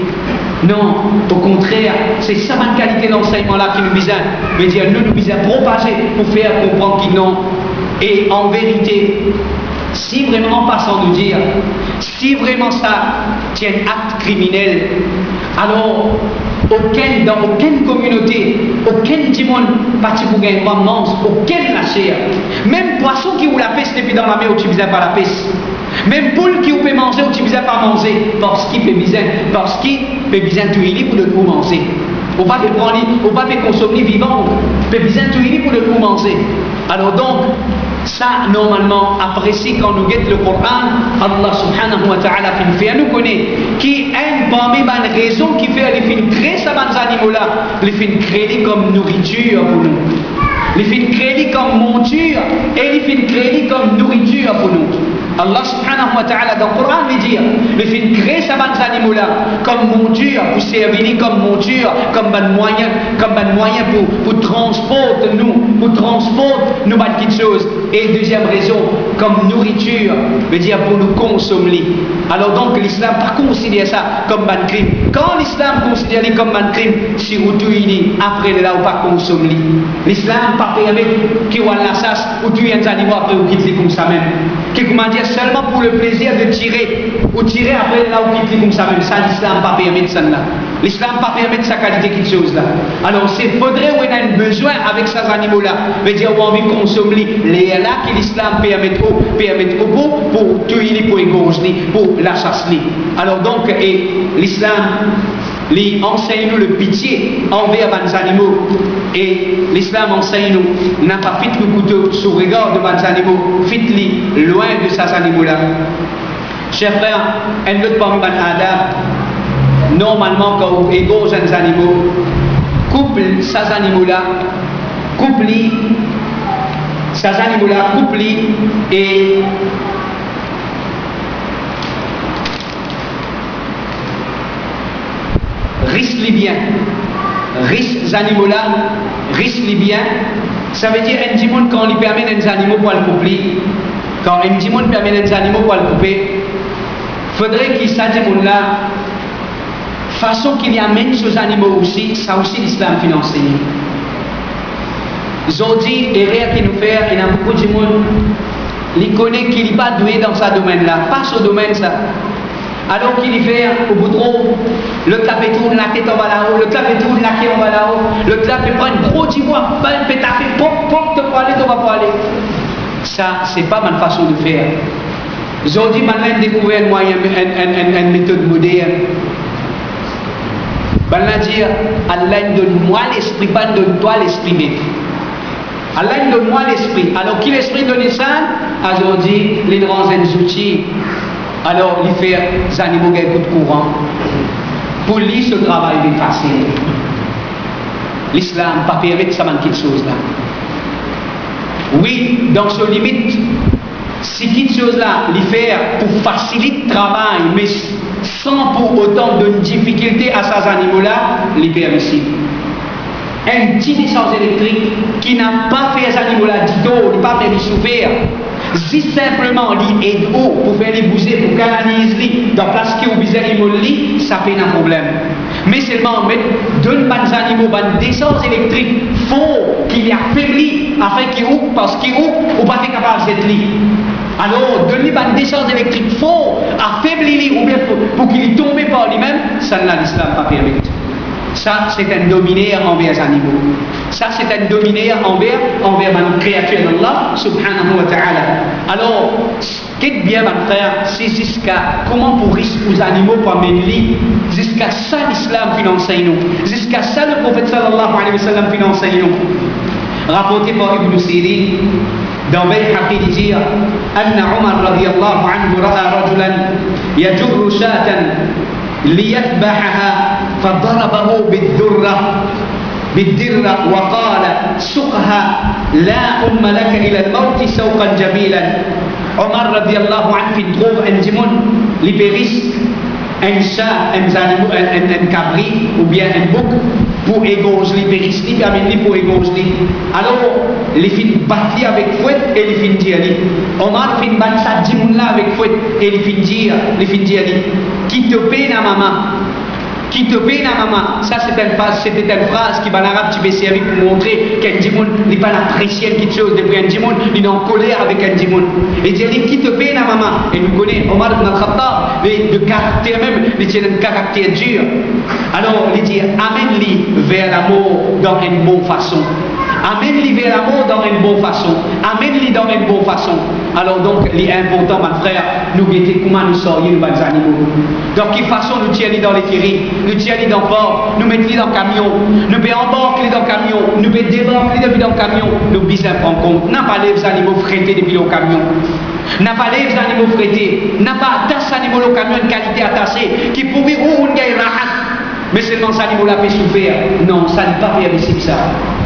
Non, au contraire, c'est ça ma qualité d'enseignement-là qui nous vise à propager pour faire comprendre qu'ils n'ont. Et en vérité, si vraiment en passant nous dire, si vraiment ça tient acte criminel, alors dans aucune communauté, aucun dimon parti pour gagner un monstre, aucun lâcher. Même poisson qui ou la peste depuis dans la mer, tu ne pas la peste. Même poule qui peut manger ou tu ne pas manger, parce qu'il peut bien tout il pour le coup manger. On ne va pas prendre, on va pas consommer vivant, peut bien tout il pour le coup manger. Alors donc, ça, normalement, apprécie quand nous guette le Coran, Allah subhanahu wa ta'ala fait nous connaît qui aime parmi les raisons qui fait les films créer ces animaux-là, les films créés comme nourriture pour nous, les films créés comme monture et les films créés comme nourriture pour nous. Allah subhanahu wa ta'ala dans le Coran veut dire les films créer ces animaux-là comme monture pour servir comme monture, comme un moyen pour transporter nous quelque chose. Et deuxième raison, comme nourriture, veut dire pour nous consommer. Alors donc l'islam pas considère ça comme un crime. Quand l'islam considère comme un crime, si vous tuez après là ou pas consommer. L'islam pas permet qu'il y ait la chasse ou tuer un animal après ou quitter comme ça même. Qui comment dire seulement pour le plaisir de tirer ou tirer après là ou quitter comme ça même. Ça l'islam pas permet ça là. L'islam pas permet sa qualité quelque chose là. Alors c'est faudrait où on a un besoin avec ces animaux là. Veut dire on a envie de consommer les là que l'islam permet pour tuer pour égorger pour la chasse. Alors donc l'islam enseigne nous le pitié envers les animaux et l'islam enseigne nous n'a pas fait le couteau sous regard de les animaux, fit loin de ces animaux là. Chers frères, un autre parmi les Adam, normalement quand vous égorgez les animaux, couple ces animaux-là, couple et risque bien. Risque animaux-là, risque bien. Ça veut dire un dimon quand on lui permet des animaux pour le coupler. Quand un dimon permet des animaux pour le couper, faudrait qu'il s'agisse là façon qu'il y amène ces animaux aussi, ça aussi l'islam financier. Aujourd'hui, et rien qui nous fait, il y a beaucoup de monde qui connaît qu'il n'est pas doué dans ce domaine-là, pas ce domaine ça. Alors qu'il y fait au bout de l'eau, le clapet tourne, la tête en bas là-haut, le clapet tourne, la queue en bas là-haut, le clapet prend une gros tibois, balle, pétafé, pop, te pour aller, tu vas pas aller. Ça, c'est pas ma façon de faire. Aujourd'hui, maintenant, découvert un moyen, une méthode moderne. Allah dit, Allah donne-moi l'esprit, pas donne-toi l'esprit même. Allah donne-moi l'esprit. Alors qui l'esprit donne ça? Aujourd'hui, les grands outils. Alors, il fait des animaux qui ont de courant. Pour lui, ce travail est facile. L'islam n'a pas permis de ça quelque chose là. Oui, dans ce limite, si quelque chose là, il fait pour faciliter le travail, mais sans pour autant de difficulté à ces animaux-là, il est permissible. Un petit essence électrique qui n'a pas fait ces animaux-là du tout, il n'a pas permis de souffrir. Si simplement il aide pour faire les bouger, pour canaliser dans la place qui est obligé, ça fait un problème. Mais seulement donne des animaux, des essences électriques, faut qu'il y affaibli afin qu'il ouvre, parce qu'il ouvre, ou pas capable de lit. Alors, donner des essences électriques, faut affaiblir ou bien pour qu'il tombe par lui-même, ça n'a l'islam pas permis. Ça, c'est un dominaire envers les animaux. Ça, c'est un dominaire envers la créature d'Allah, subhanahu wa ta'ala. Alors, qu'est-ce bien, mon frère, c'est jusqu'à comment pour risquer aux animaux pour amener jusqu'à ça l'islam finance nous. Jusqu'à ça le prophète sallallahu alayhi wa sallam finance nous. Rapporté par Ibn Sirin, dans Bayhaqi il dit أن عمر رضي الله عنه رأى رجلا يجر شاة ليذبحها فضربه بالدرة وقال سقها لا أم لك إلى الموت سوقا جميلا. Omar radiallahu anhu trouve un démon libériste, un chat, un cabri ou bien un bouc pour égorger libériste, il amène pour égorger. Alors, les filles battent avec fouet et les filles disent Omar fin battre ça démon là avec fouet et les filles disent qui te peine à maman, qui te paie la maman. Ça, c'était une phrase qui, en arabe, tu peux servir pour montrer qu'un dimoun n'est pas l'apprécier quelque chose depuis un dimoun, il est en colère avec un dimoun. Et dire, qui te paie la maman. Et nous connaissons Omar ibn al-Khattab, de caractère même, il tient un caractère dur. Alors, il dit, amène-les vers l'amour dans une bonne façon. Amène-les vers l'amour dans une bonne façon. Amène-les dans une bonne façon. Alors donc, il est important, mon frère, nous guetter comment nous sortir les bonnes animaux. Donc, quelle façon nous tirer dans les terrains, nous tirer dans le port, nous mettre dans le camion, nous embarquer dans le camion, nous débarquer depuis dans le camion, nous bien prendre compte. N'a pas les animaux frétés depuis le camion. N'a pas les animaux frétés. N'a pas attaché animaux au camion de qualité attachée qui pourrait ou une gagne rahat. Mais seulement ces animaux-là peuvent souffrir. Non, ça n'est pas permissible ça.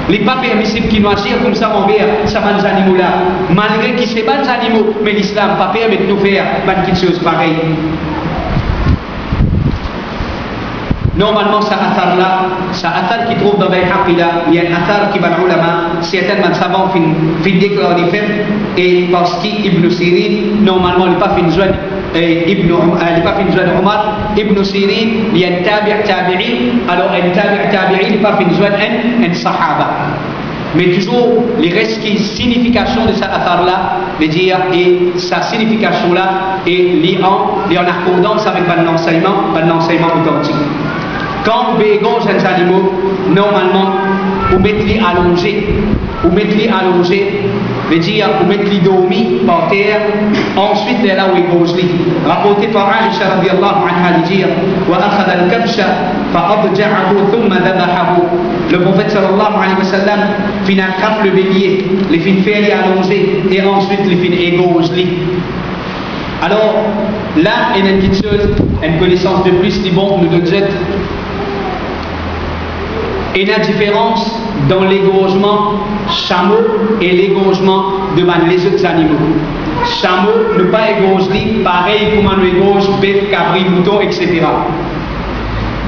Il n'est pas permissible qu'ils nous agissent comme ça envers ces animaux-là. Malgré qu'ils sont bons animaux, mais l'islam ne pas permet de nous faire quelque chose pareil. Normalement, ça athar-là, ça athar qui trouve dans les haqila, il y a un athar qui va dans l'ulama, certains savants fin déclarer et parce qu'Ibn Sirin, normalement, il n'est pas fin joindre Omar, Ibn Sirin, il y a un tabi'i, alors un tabi'i, il n'est pas fin joindre un sahaba. Mais toujours, les restes qui signification de cet athar-là, veut dire, et sa signification-là est liée en accordance avec l'enseignement authentique. Quand vous égorgez les animaux, normalement, vous mettez-les allongés. Vous mettez-les allongés, veut dire, vous mettez-les dormis par terre, ensuite, c'est là où égorgez-les. Rapporté par Aïcha radiallahu anha, dit, وَأَخَذَ الْكَبْشَ فَأَضْجَعَهُ ثُمَّ ذَبَحَهُ. Le prophète sallallahu alayhi wa sallam finit à attraper le bélier, les fins faire les allonger, et ensuite les fins égorger. Alors, là, il y a une petite chose, une connaissance de plus, qui bon, nous donne. Il y a une différence dans l'égorgement chameau et l'égorgement de les autres animaux. Chameau, ne pas égorger, pareil comme on égorge bœuf, cabri, mouton, etc.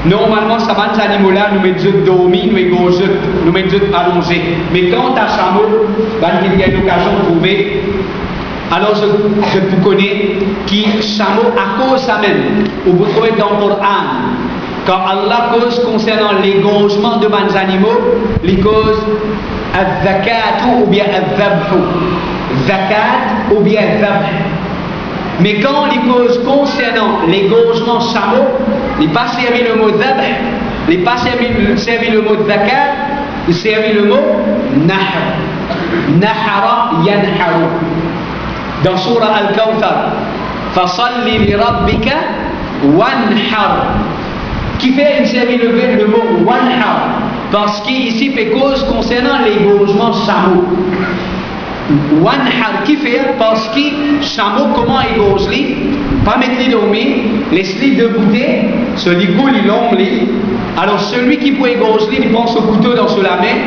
Normalement, ces animaux-là, nous mettons dormis, nous égorgeons, nous mettons allongés. Mais quand à chameau, il y a une occasion de trouver. Alors je vous connais qui chameau à cause ça même. Vous trouvez dans le Coran. Quand Allah cause concernant l'égorgement de mes animaux, il cause al-zakat ou bien al-zabh. Zakat ou bien zabh. Mais quand il cause concernant l'égorgement chameau, il n'a pas servi le mot zabh, il n'a pas servi le mot zakat, il servi le mot nahr. Nahara yanharu. Dans Surah Al-Kawthar, Fasalli li rabbika wanhar. Qui fait insérer le mot wanhar parce qu'ici fait cause concernant l'égorgement chameau. Wanhar qui fait parce que chameau comment égorger, pas mettre les dormir, laisse-les deboutler, celui qui il l'ombre. Alors celui qui peut égorger, il prend ce couteau dans la main,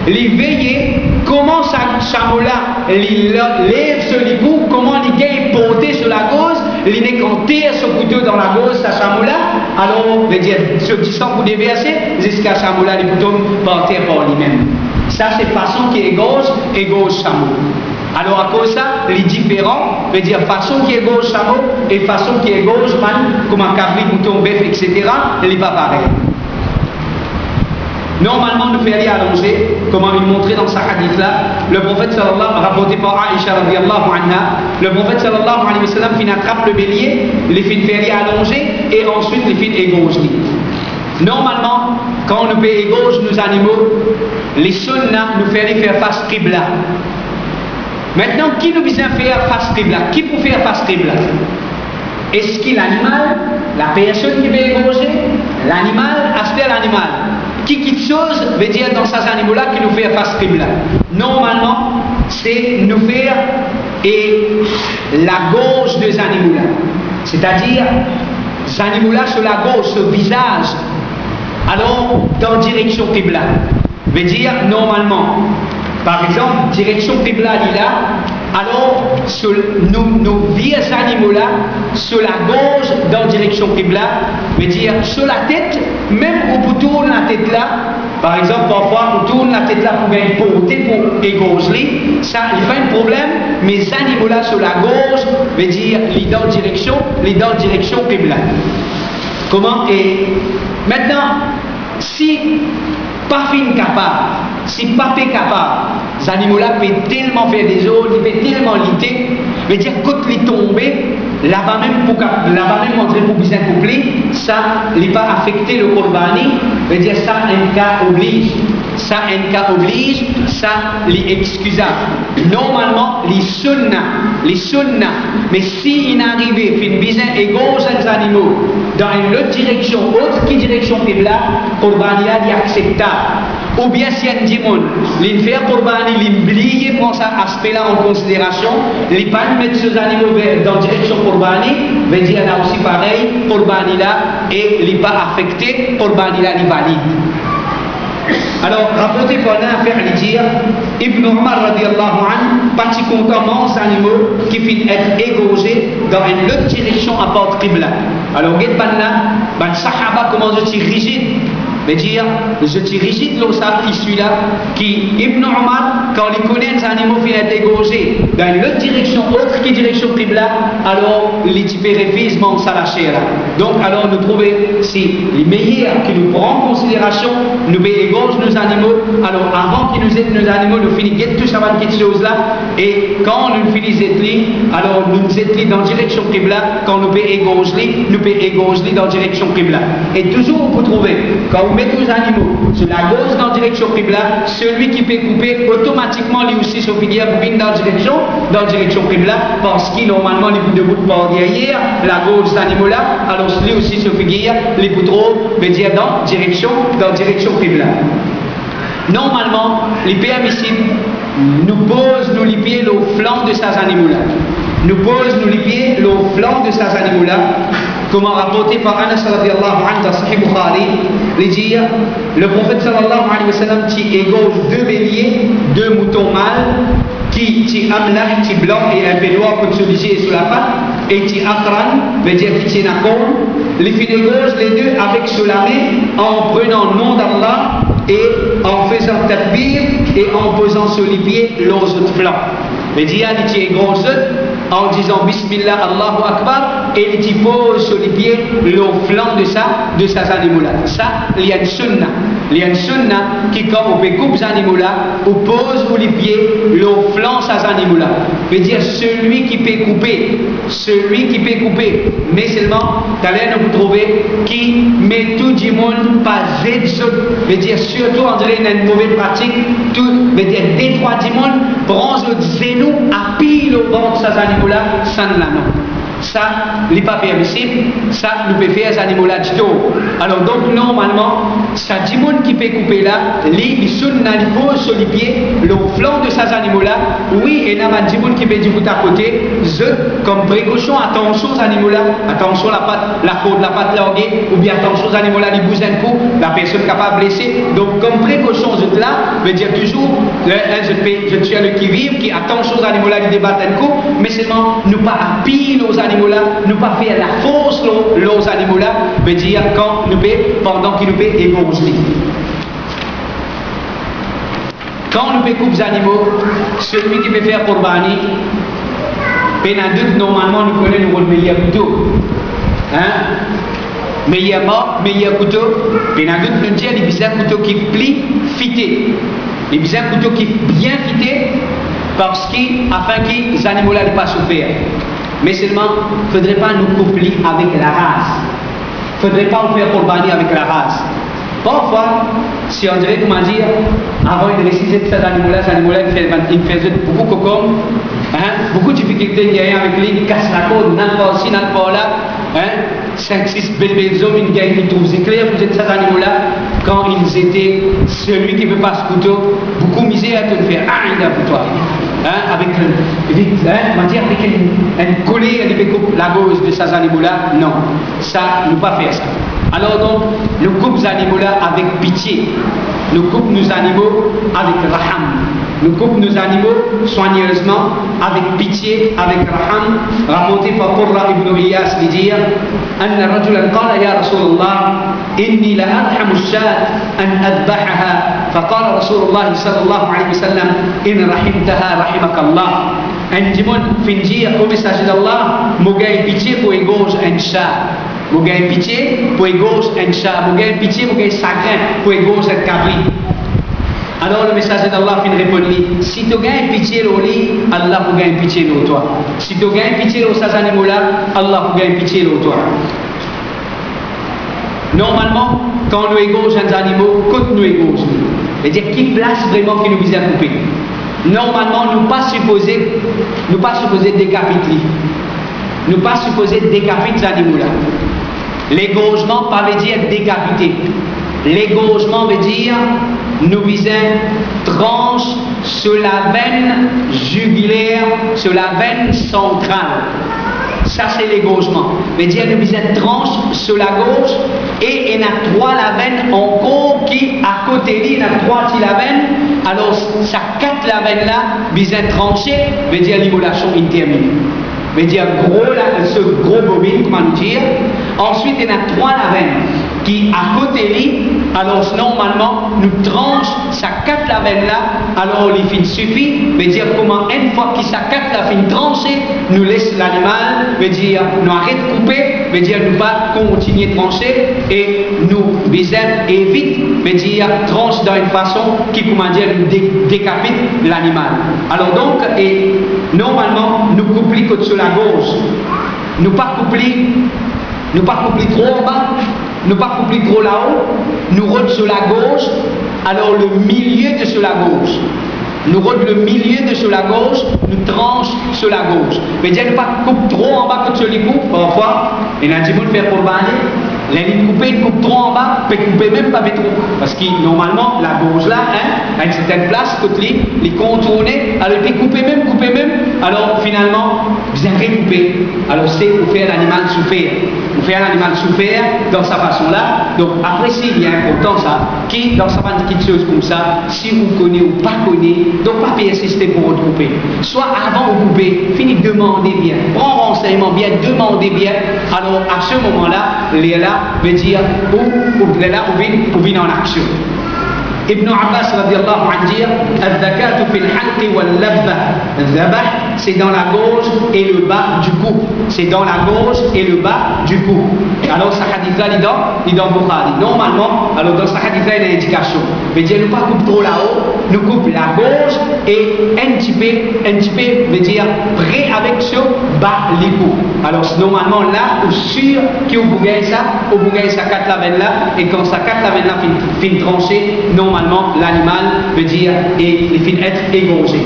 il veille comment ce chameau-là, il lève ce ligou, comment il gagne porté sur la gauche, il n'est qu'en tire ce couteau dans la gauche, ce chameau-là, alors on veut dire, ce petit sang pour déverser, jusqu'à ce chameau-là, il peut porter par lui-même. Ça, c'est façon qui égorge chameau. Alors, à cause de ça, les différents, veut dire façon qui égorge chameau et façon qui égorge man, comme un cabri, mouton, bœuf, etc., il n'est pas pareil. Normalement, nous faisons allonger, comme il montrait dans sa hadith-là, le prophète sallallahu rapporté par Aïcha radiallahu anha, le prophète sallallahu alayhi wa sallam finit attrape le bélier, les fins faire allonger et ensuite les fins égorger. Normalement, quand nous égorger nos animaux, les sunnahs nous faire face qibla. Maintenant, qui nous vient faire face qibla? Qui peut faire face qibla? Est-ce que l'animal, la personne qui veut égorger, l'animal, aspect l'animal? Qui chose veut dire dans ces animaux-là qui nous fait face qibla? Normalement, c'est nous faire et la gauche des animaux-là. C'est-à-dire, ces animaux-là sur la gauche, ce visage, alors dans direction qibla. Veut dire normalement, par exemple, direction qibla là, alors sur nos vieux animaux-là, sur la gauche dans direction qibla, veut dire sur la tête, même où vous tournez la tête là, par exemple, parfois on tourne la tête là pour gagner portée pour égorger, ça il fait un problème, mais les animaux-là sur la gauche, veut dire les dans direction qibla. Comment est Maintenant, si pas fin capable, si pas fait capable, ces animaux-là peuvent tellement faire des autres, ils peuvent tellement lutter, veut dire quand ils tombent, là-bas même montrer pour bien couplé, ça n'est pas affecté le Qurbani, veut dire ça un cas oblige. Ça un cas oblige, ça les excusable. Normalement, les sunnah, mais si il arrive fin bien égaux aux animaux dans une autre direction, autre qui direction Qibla, Qurbani est acceptable. Ou bien si un démon, l'infère Qurbani, l'imblié prend cet aspect-là en considération, les pas mettre ces animaux dans la direction Qurbani, veut dire là aussi pareil, Qurbani là, et il n'est pas affecté, Qurbani là, il valide. Alors, rapporté par un affaire à dire, Ibn Umar radiallahu anhu, particulièrement ces animaux qui finissent être égorgés dans une autre direction à part Qibla. Alors, regarde là, Sahaba commence à être rigide. veut dire, je suis rigide là, qui Ibn Umar, quand il connaît les animaux qui sont égorgés dans une autre direction, autre qui direction Qibla, alors les typérifismes ça la chair. Donc, alors nous trouvons, si les meilleurs qui nous prennent en considération, nous égorgent nos animaux, alors avant qu'ils nous aident nos animaux, nous finissons tout ça avec cette chose-là, et quand nous finissons alors nous aidons dans la direction Qibla, quand nous égorger, nous égorger dans la direction Qibla. Et toujours on peut trouver, quand on met tous les animaux sur la gauche dans la direction Qibla, celui qui peut couper automatiquement lui aussi se figure pour venir dans la direction Qibla, parce qu'il normalement les bouts de bout par derrière la gauche des animaux là, alors lui aussi se figure les bouts trop veut dire dans la direction Qibla. Normalement, les permissibles nous posent les pieds au flanc de ces animaux-là. Nous posent les pieds au flanc de ces animaux-là, comme rapporté par Anas radiallahu anhu dans Sahih Bukhari, les dire, le prophète sallallahu alayhi wa sallam qui égorge deux béliers, deux moutons mâles, qui amlah, qui blanc et un peu noir comme celui-ci est sur la patte, et qui akran, veut dire qui tient à corps, les égorge les deux avec sur la main, en prenant le nom d'Allah, et en faisant takbir et en posant sur les pieds leurs autres flancs. Le djihad il est grand en disant Bismillah Allahu Akbar et il pose sur les pieds le flanc de ces animaux-là. Ça, il y a une sunna. Il y a une sunna qui, quand on coupe ces animaux-là, on pose sur les pieds le flanc de ces animaux-là. Veut dire celui qui peut couper, mais seulement, t'allez nous trouver qui met tout le monde pas veut dire surtout en dirait une mauvaise pratique, tout veut dire des trois du monde, prend le genou à pile au bord de ces animaux-là, sans la main. Ça, n'est pas permissible, ça, nous peut faire ces animaux-là du tout. Alors, donc, normalement, ça dit monde qui peut couper là, les sunna les pose sur les pieds, le flanc de ces animaux-là, oui, et n'a pas dit monde qui peut du bout à côté, comme précaution, attention aux animaux-là, attention la patte, la côte, la patte larguée, ou bien attention aux animaux-là, les bousins de coup, la personne capable de blesser. Donc, comme précaution, là, veut dire toujours, je tue le qui-vive, qui attention aux animaux-là, qui débattent un coup, mais seulement, nous pas à pile aux animaux-là, nous pas faire la force aux animaux-là, veut dire quand nous pendant qu'ils nous paient égorger. Quand nous couper les animaux, celui qui peut faire Qurbani, normalement nous connaissons le meilleur couteau. Meilleur mort, meilleur couteau, nous disons les bizarres couteaux qui plient, fités. Les bizarres couteaux qui bien fités, parce afin que les animaux-là ne pas souffrir. Mais seulement, il ne faudrait pas nous coupler avec la race. Il ne faudrait pas faire Qurbani avec la race. Parfois, si on dirait, comment dire, avant de réciter de ces animaux-là, ils faisaient beaucoup de cocons, beaucoup de difficultés avec lui, ils cassent la côte, n'en pas aussi, n'en pas là, 5-6 belles hommes, une gang qui trouve, c'est clair, vous êtes ces animaux-là, quand ils étaient, celui qui ne veut pas ce couteau, beaucoup misère à te faire, pour toi. Avec un collier à la gauche de ces animaux-là, non, ça, nous pas faire ça. Alors donc, nous coupons les animaux-là avec pitié, nous coupons nos animaux avec raham, nous coupons nos animaux soigneusement, avec pitié, avec raham, rapporté par Qurra ibn Iyas qui dit أن رجلا قال يا رسول الله إني لأرحم الشاة أن أذبحها فقال رسول الله صلى الله عليه وسلم إن رحمتها رحمك الله. Un démon finit au message d'Allah, Mogaï pitié pour égorger un chat. Vous gagnez pitié pour égos un chat. Vous gagnez pitié pour gagner chagrin pour égos un cabri. Alors le messager d'Allah fin répondit, si tu gagnes pitié au lit, Allah vous gagne pitié au toi. Si tu gagnes pitié aux ces animaux-là, Allah vous gagne pitié au toi. Normalement, quand nous égosons les animaux, quand nous égosons, c'est-à-dire qui place vraiment qui nous vise à couper. Normalement, nous pas supposés décapiter. Nous pas supposés décapiter les animaux-là. L'égosement pas veut dire décapiter. L'égosement veut dire nous visons tranche sur la veine jugulaire, sur la veine centrale. Ça c'est l'égosement. Veut dire nous visons tranche sur la gauche et il y a trois la veine encore qui à côté il y a trois qui la veine. Alors ça quatre la veine là, visant trancher, veut dire l'immolation interminée. Veut dire ce gros bobine, comment nous dire. Ensuite, il y a trois la veine qui à côté lui, alors normalement, nous tranche sa quatre la veine là, alors les fins suffit, veut dire comment une fois qu'il sa quatre la fin tranchée, nous laisse l'animal, veut dire nous arrête de couper, veut dire nous pas continuer de trancher et nous visons évite, veut dire tranche dans une façon qui, comment dire, nous décapite l'animal. Alors donc, et normalement, nous couplons sur la gauche, nous pas couplons trop en bas, nous pas couplons trop là-haut, nous rodons sur la gauche, alors le milieu de sur la gauche. Nous rodons le milieu de sur la gauche, nous tranche sur la gauche. Mais dire ne pas couper trop en bas que sur les coupes, parfois, il y a un petit peu de faire pour le baler. La ligne coupée, une coupe trop en bas, peut couper même pas trop. Parce que normalement, la gauche là, à une certaine place, toutes les contourner, alors il peut couper même, alors finalement, vous avez coupé. Alors c'est pour faire l'animal souffrir. Pour faire l'animal souffrir dans sa façon là. Donc après, s'il y a important ça, qui dans sa petite chose comme ça, si vous connaissez ou pas connaissez, donc pas persister pour recouper. Soit avant de couper, fini de demander bien, prends renseignement bien, demandez bien. Alors à ce moment-là, les là veut dire où vient en action. Ibn Abbas radiallahu anhu dit al-zakatu fil halqi wal labba. Zabah, c'est dans la gauche et le bas du cou. C'est dans la gauche et le bas du cou. Alors, ce hadith-là, il est dans Bukhari. Normalement, alors dans ce hadith-là, il y a une indication. Mais dire, nous ne coupe trop là-haut, nous coupe la gauche et un petit peu, veut dire, près avec ce bas les coups. Alors, normalement, là, au sûr que vous gagnez ça, quatre la veine là, et quand ça quatre la veine là fin tranchée, normalement, l'animal veut dire, et il finit être égorgé.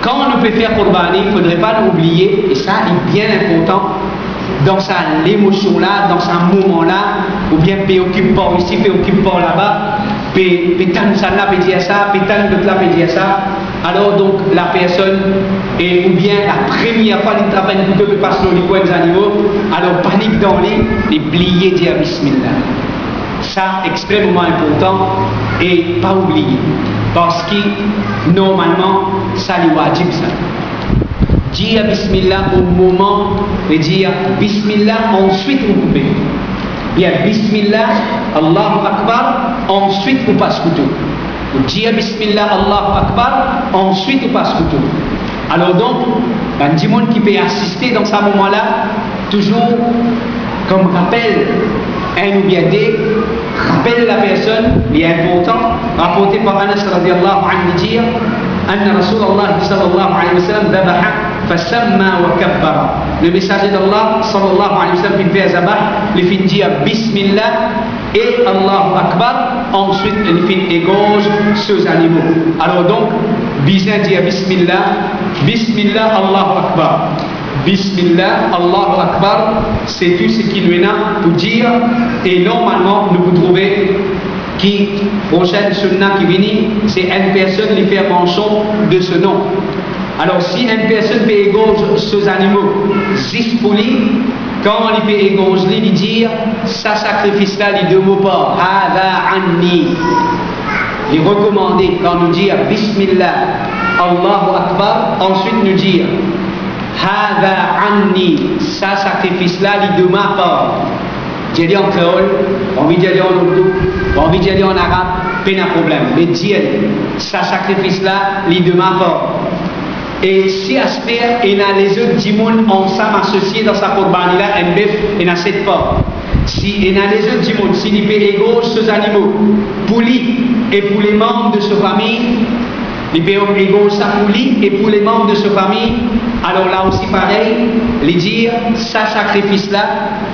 Quand on peut faire Qurbani, il ne faudrait pas l'oublier, et ça est bien important, dans sa l'émotion là, dans sa moment là, ou bien préoccupe pas ici, préoccupe pas là-bas, pétan ça là peut dire ça, pétan de là peut dire ça. Alors donc la personne, et, ou bien la première fois qu'il travaille un couteau de passer dans les coins des animaux, alors panique dans les plier, dire Bismillah. Ça, extrêmement important et pas oublier. Parce que normalement, ça lui wajib ça. Dire Bismillah au moment de dire Bismillah, ensuite vous coupez. Bien, Bismillah, Allahu Akbar, ensuite vous passez couteau. Dire Bismillah, Allahu Akbar, ensuite vous passez couteau. Alors donc, il y a des gens qui peuvent assister dans ce moment-là, toujours comme rappel, un ou bien des, rappelle la personne, il est important, rapporté par Anas radiallahu anhu dire, Anna Rasulallah sallallahu alayhi wa sallam dhabaha fasamma wa kabbara. Le messager d'Allah sallallahu alayhi wa sallam il fait zabah, il fait dire Bismillah et Allahu Akbar, ensuite il fait égorge ces animaux. Alors donc, bien dire Bismillah, Bismillah Allahu Akbar. Bismillah, Allahu Akbar, c'est tout ce qu'il nous a pour dire. Et normalement, nous pouvons trouver qui, prochaine sunna qui vient, c'est une personne qui fait mention de ce nom. Alors, si une personne peut égorger ces animaux, juste pour lui, quand il peut égorger, il dit, ça sacrifice-là, il ne demande pas, Hada anni. Il est recommandé quand nous dire Bismillah, Allahu Akbar, ensuite nous dire, Hada anni, ça sacrifice-là, il de ma part. J'ai dit en créole, envie de dire en ourdou, envie de dire en arabe, pas de problème. Mais dire, ça sacrifice-là, il de ma part. Et si aspire, il a les autres djimoun ensemble associés dans sa corbani là, un bœuf, il a 7 porcs. Si il a les autres djimoun, s'il y fait égaux ces animaux, pour lui et pour les membres de sa famille, il peut égaux ça pour lui et pour les membres de sa famille, alors là aussi pareil, les dire, ça sacrifice là,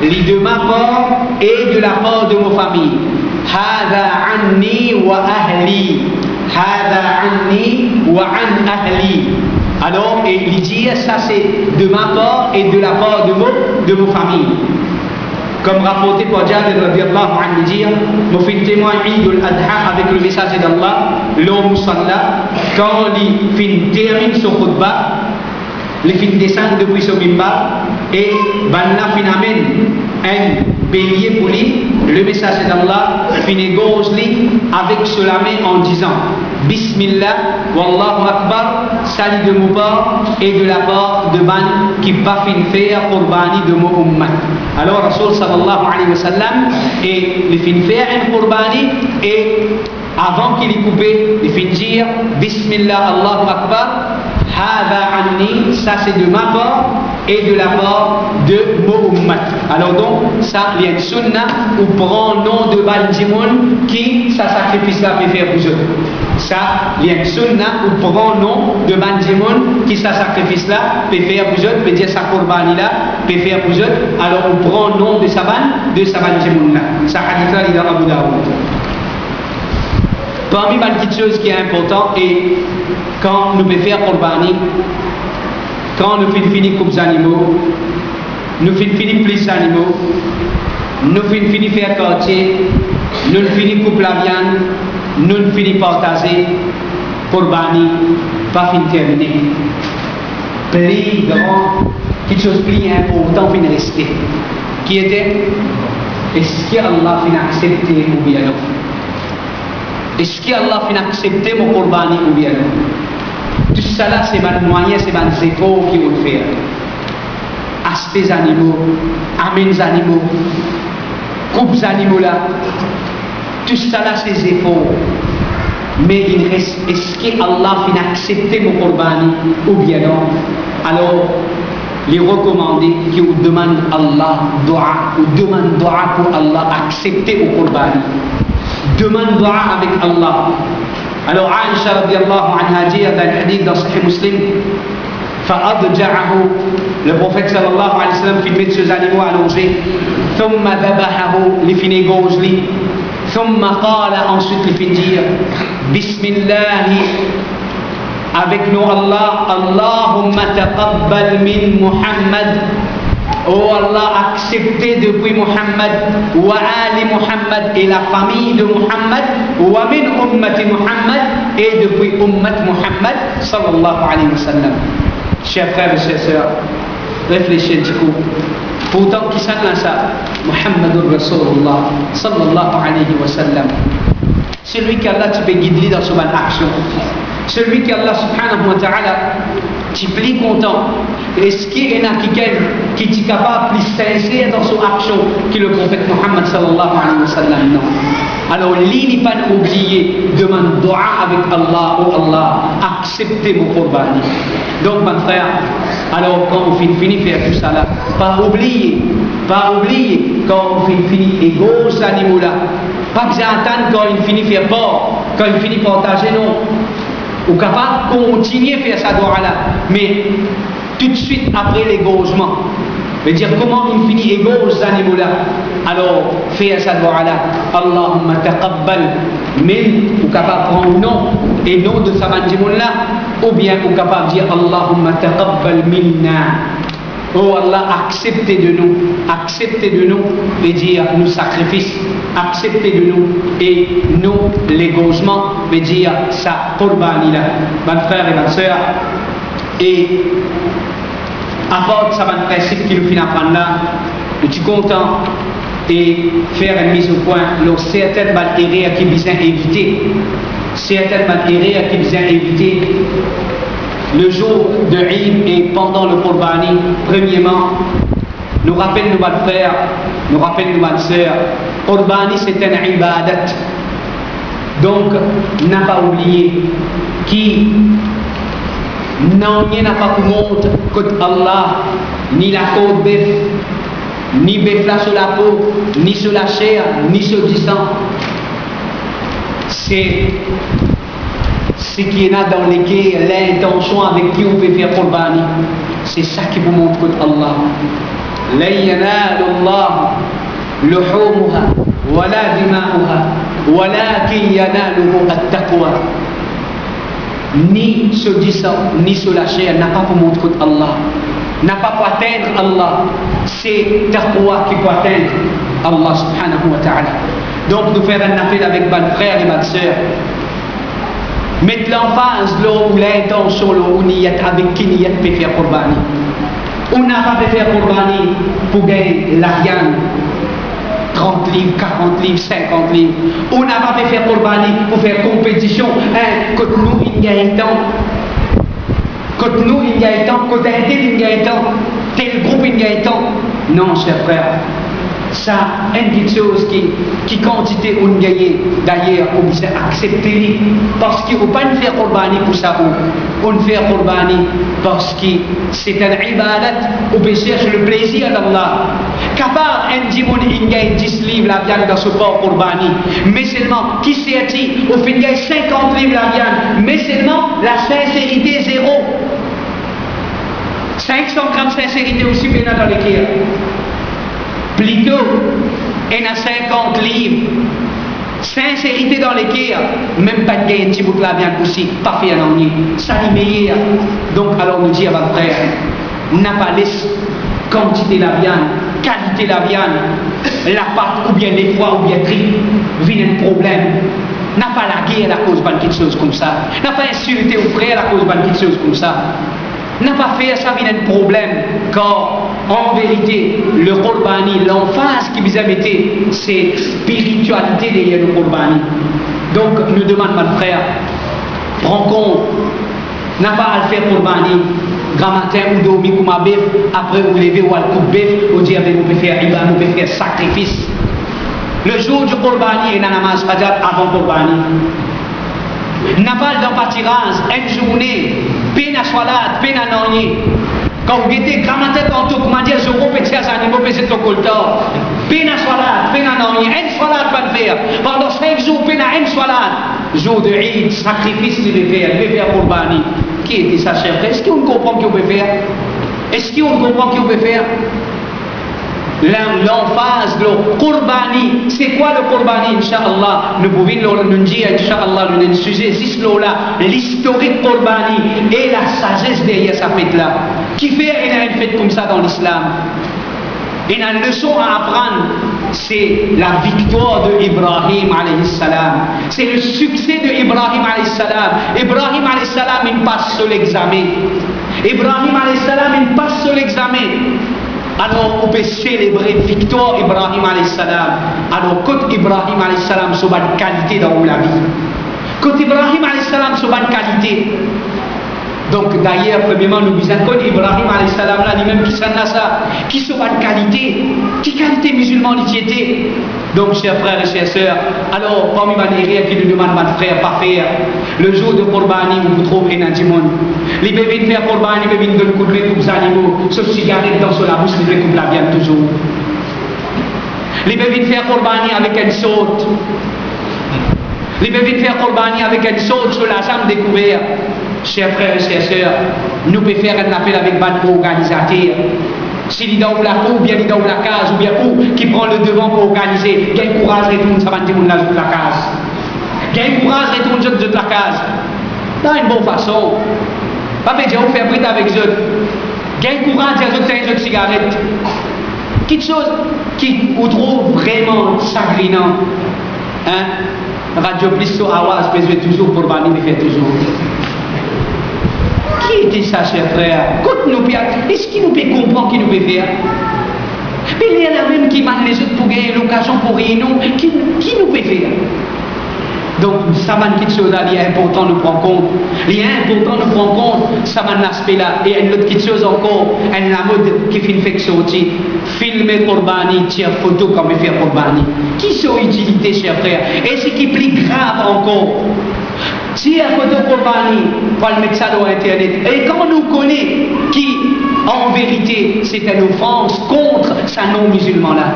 les de ma part et de la part de ma famille. Hada anni wa ahli. Hada anni wa an ahli. Alors, et il dit, ça c'est de ma part et de la part de vos familles. Comme rapporté par Jabir radiallahu anhu, dit, nous faisons témoin Eid al-Adha avec le message d'Allah, l'homme musalla, quand il termine son khutbah, il fin descend depuis son mimbar, et Banna fin amène un bélier pour lui, le message d'Allah, fin égose lui avec cela en disant Bismillah, Wallahu Akbar, salut de mon part et de la part de Ban qui pas fin faire Qurbani de mon ummat. Alors Rasul sallallahu alayhi wa sallam, et il fin faire un Qurbani et avant qu'il ait coupé, il fin dire Bismillah, Allahu Akbar. Hada anni, ça c'est de ma part et de la part de mon ummat. Alors donc, ça, il y a une sunna où prend nom de Bandimoun qui, ça sacrifice là peut faire vous autres. Ça, il y a une sunna où prend nom de Bandimoun qui, ça sacrifice là peut faire vous autres, peut dire sa corbani là, peut faire vous autres. Alors on prend nom de sa Bandimoun là. Ça hadith là, il est dans Abu Daoud. Parmi les petites choses qui est important, et quand nous pouvons faire Qurbani, quand nous finissons comme animaux, nous finissons plus animaux, nous finissons faire quartier, nous finissons couper la viande, nous finissons partager Qurbani, pas fin terminé. Plus grand, quelque chose de plus important fin rester, qui était, est-ce qu'Allah fin accepté ou bien non? Est-ce qu'Allah a accepté mon Qurbani ou bien non? Tout ça là, c'est mon moyen, c'est mon effort qui vont faire. Acheter les animaux, amener les animaux, couper les animaux là. Tout ça là, c'est des efforts. Mais il reste, est-ce qu'Allah a accepté mon Qurbani ou bien non? Alors, les recommandés qui vous demandent Allah, dua, ou demandent dua pour Allah, accepter mon Qurbani. Demande dua avec Allah. Alors Aïcha radiallahu anha dit dans le hadith dans Sahih Muslim, فأضجعه, le prophète sallallahu alayhi wa sallam filmait de ces animaux allongés, ثم ذبحه, les fin égose li, ثم قال, ensuite les fin dire, Bismillah, avec nous Allah, Allahumma taqabbal min Muhammad. Oh Allah, acceptez depuis Muhammad, wa ali Muhammad et la famille de Muhammad, wa min ummati Muhammad et depuis ummat Muhammad sallallahu alayhi wa sallam. Chers frères et chers sœurs, réfléchissez du coup. Pourtant, qui s'en a ça? Muhammadur Rasulullah sallallahu alayhi wa sallam. Celui qu'Allah tu peux guider dans son action. Celui qu'Allah subhanahu wa ta'ala tu es plus content. Est-ce qu'il y en a quelqu'un qui est capable de plus sincère dans son action que le prophète Muhammad sallallahu alayhi wa sallam? Non. Alors, lui n'est pas oublié, demande dua avec Allah, oh Allah, acceptez mon Qurbani. Donc, mon frère, alors quand on finit de faire tout ça là, pas oublier, quand on finit égaux ces animaux là, pas que j'entende quand il finit de faire peur, quand il finit de partager, non. Ou capable de continuer à faire ça dua-là, mais tout de suite après l'égosement, veut dire comment il finit égose animaux-là, alors faire ça dua-là, Allahumma taqabbal min, ou capable de prendre nom et nom de sa mandimoun-là, ou bien ou capable de dire Allahumma taqabbal minna. Oh Allah, acceptez de nous et dire nous sacrifice, acceptez de nous et nous l'égosement, et dire ça Qurbani là, mon frère et ma soeur, et apporte ça mon principe qui nous finit à prendre là, je suis content et faire une mise au point, alors certaines bactéries qui besoin éviter, le jour de Eid et pendant le Qurbani, premièrement, nous rappelle nos frères, nous rappelle nos sœurs, Qurbani c'est un ibadat. Donc, n'a pas oublié qui Non, il n'y a pas pour montre que Allah, ni la côte bœuf, ni bœuf là sur la peau, ni sur la chair, ni sur du sang. C'est ce qu'il y a dans les guerres, l'intention avec qui on peut faire Qurbani. C'est ça qui vous montre que Allah. La yanalu Allah luhumuha wala dima'uha walakin yanaluhu at-taqwa. Ni sur du sang, ni sur la chair n'a pas pour montrer Allah, n'a pas pour atteindre Allah. C'est taqwa qui peut atteindre Allah subhanahu wa ta'ala. Donc nous faire un appel avec mes frères et mes sœurs. Mettre l'emphase là où l'intention là où niyat avec qui niyat peut faire Qurbani. On n'a pas fait faire Qurbani pour gagner la viande. 30 livres, 40 livres, 50 livres. On n'a pas fait faire Qurbani pour faire compétition. Que nous, il y a un temps. Que nous, il y a un temps. Que tel, il y a un temps. Tel groupe, il y a un temps. Non, chers frères. Ça, une petite chose qui quantité on gagne. D'ailleurs, on dit accepter. Parce qu'on ne peut pas faire Qurbani pour ça. On fait Qurbani parce que c'est un ibadat. On peut chercher le plaisir d'Allah. Capable, un dimon, il gagne 10 livres la viande dans ce port Qurbani. Mais seulement, qui s'est dit, au fin, il gagne 50 livres la viande. Mais seulement, la sincérité est zéro. 500 grammes de sincérité aussi bien dans l'équerre. Plutôt, il y a 50 livres. Sincérité dans l'équerre, même pas de gagner un petit bout de la viande aussi, pas fait un ennui. Ça est meilleur. Donc, alors, nous dit à votre frère, on n'a pas laissé quantité la viande, qualité la viande, la pâte ou bien les foies ou bien tri, vient un problème. N'a pas la guerre à cause de quelque chose comme ça. N'a pas insulté aux frères à cause de quelque chose comme ça. N'a pas fait ça, vient un problème. Car en vérité, le Qurbani, l'emphase qui vous a mis, c'est spiritualité derrière le Qurbani. Donc, nous demandons, mon frère, prends compte, n'a pas à le faire Qurbani. Grand matin, ou dormir comme un bœuf, après vous levez ou à le couper bœuf, vous dites, vous pouvez faire riba, vous pouvez faire sacrifice. Le jour du Qurbani, il y a un namaz fajr avant Qurbani. N'a pas dans partirance, une journée, peine à salat, peine à nonni. Quand vous mettez grand matin dans tout, comment dire, je repète ces animaux, mais c'est le coltor. Peine à salat, peine à nonni, une salat pas le faire. Pendant 5 jours, peine à une salat. Jour de Eid, sacrifice, il va faire Qurbani. Qui était ça, cher frère? Est-ce qu'on comprend qu'on peut faire? Est-ce qu'on comprend qu'on peut faire? L'emphase, le Qurbani, c'est quoi le Qurbani, Inch'Allah? Nous pouvons nous dire, Inch'Allah, nous sujet, c'est là, l'historique Qurbani et la sagesse derrière sa fête-là. Qui fait une fête comme ça dans l'islam? Et une leçon à apprendre, c'est la victoire de Ibrahim alayhi salam. C'est le succès de Ibrahim alayhi salam. Ibrahim alayhi salam, il passe sur l'examen. Ibrahim alayhi salam, il passe sur l'examen. Alors, on peut célébrer victoire Ibrahim alayhi salam. Alors, quand Ibrahim alayhi salam, c'est une qualité dans la vie. Quand Ibrahim alayhi salam, c'est une qualité. Donc, d'ailleurs, premièrement, nous disons que Ibrahim alayhi salam, là, lui-même, qui s'en a ça, qui sont une qualité, qui qualité musulmane il était. Donc, chers frères et chères sœurs, alors, parmi les rires qui nous demandent, mon frère, pas faire, le jour de Qurbani, vous trouvez un dimon. Les bébés faire Qurbani, les bébés de couper pour les animaux, sauf cigarette dans la bouche, les couper la viande toujours. Les bébés faire Qurbani avec une saute. Les bébés faire Qurbani avec une saute sur la jambe découverte. Chers frères et chères sœurs, nous pouvons faire un appel avec un organisateur. S'il est dans la cour, ou bien il est dans la case, ou bien où, qui prend le devant pour organiser, il y a un courage, retourne, ça va dire, on la case. Il y a un courage, retourne, de la case. Dans une bonne façon. Pas dire, on fait bride avec eux. Il y a un courage, il y a une cigarette. Quelque chose qui vous trouve vraiment chagrinant. Hein? Radio plus sur Awas, mais je vais toujours pour Bani, mais fait toujours. Qui était ça, chers frères? Est-ce qu'il nous peut comprendre qui nous peut faire? Mais il y en a même qui mènent les autres pour gagner l'occasion pour rien, qui nous peut faire? Donc, ça m'a quelque chose là, il est important de prendre compte. Il est important de prendre compte, ça m'a un aspect là. Et une autre quelque chose encore, une la mode qui fait que sortir. Filmer Qurbani, tirer photo comme faire Qurbani. Qui sont utilité, chers frères? Et ce qui est plus grave encore, Si il y a photo Qurbani, on va le mettre ça sur Internet. Et quand on nous connaît qui, en vérité, c'est une offense contre sa non-musulman-là.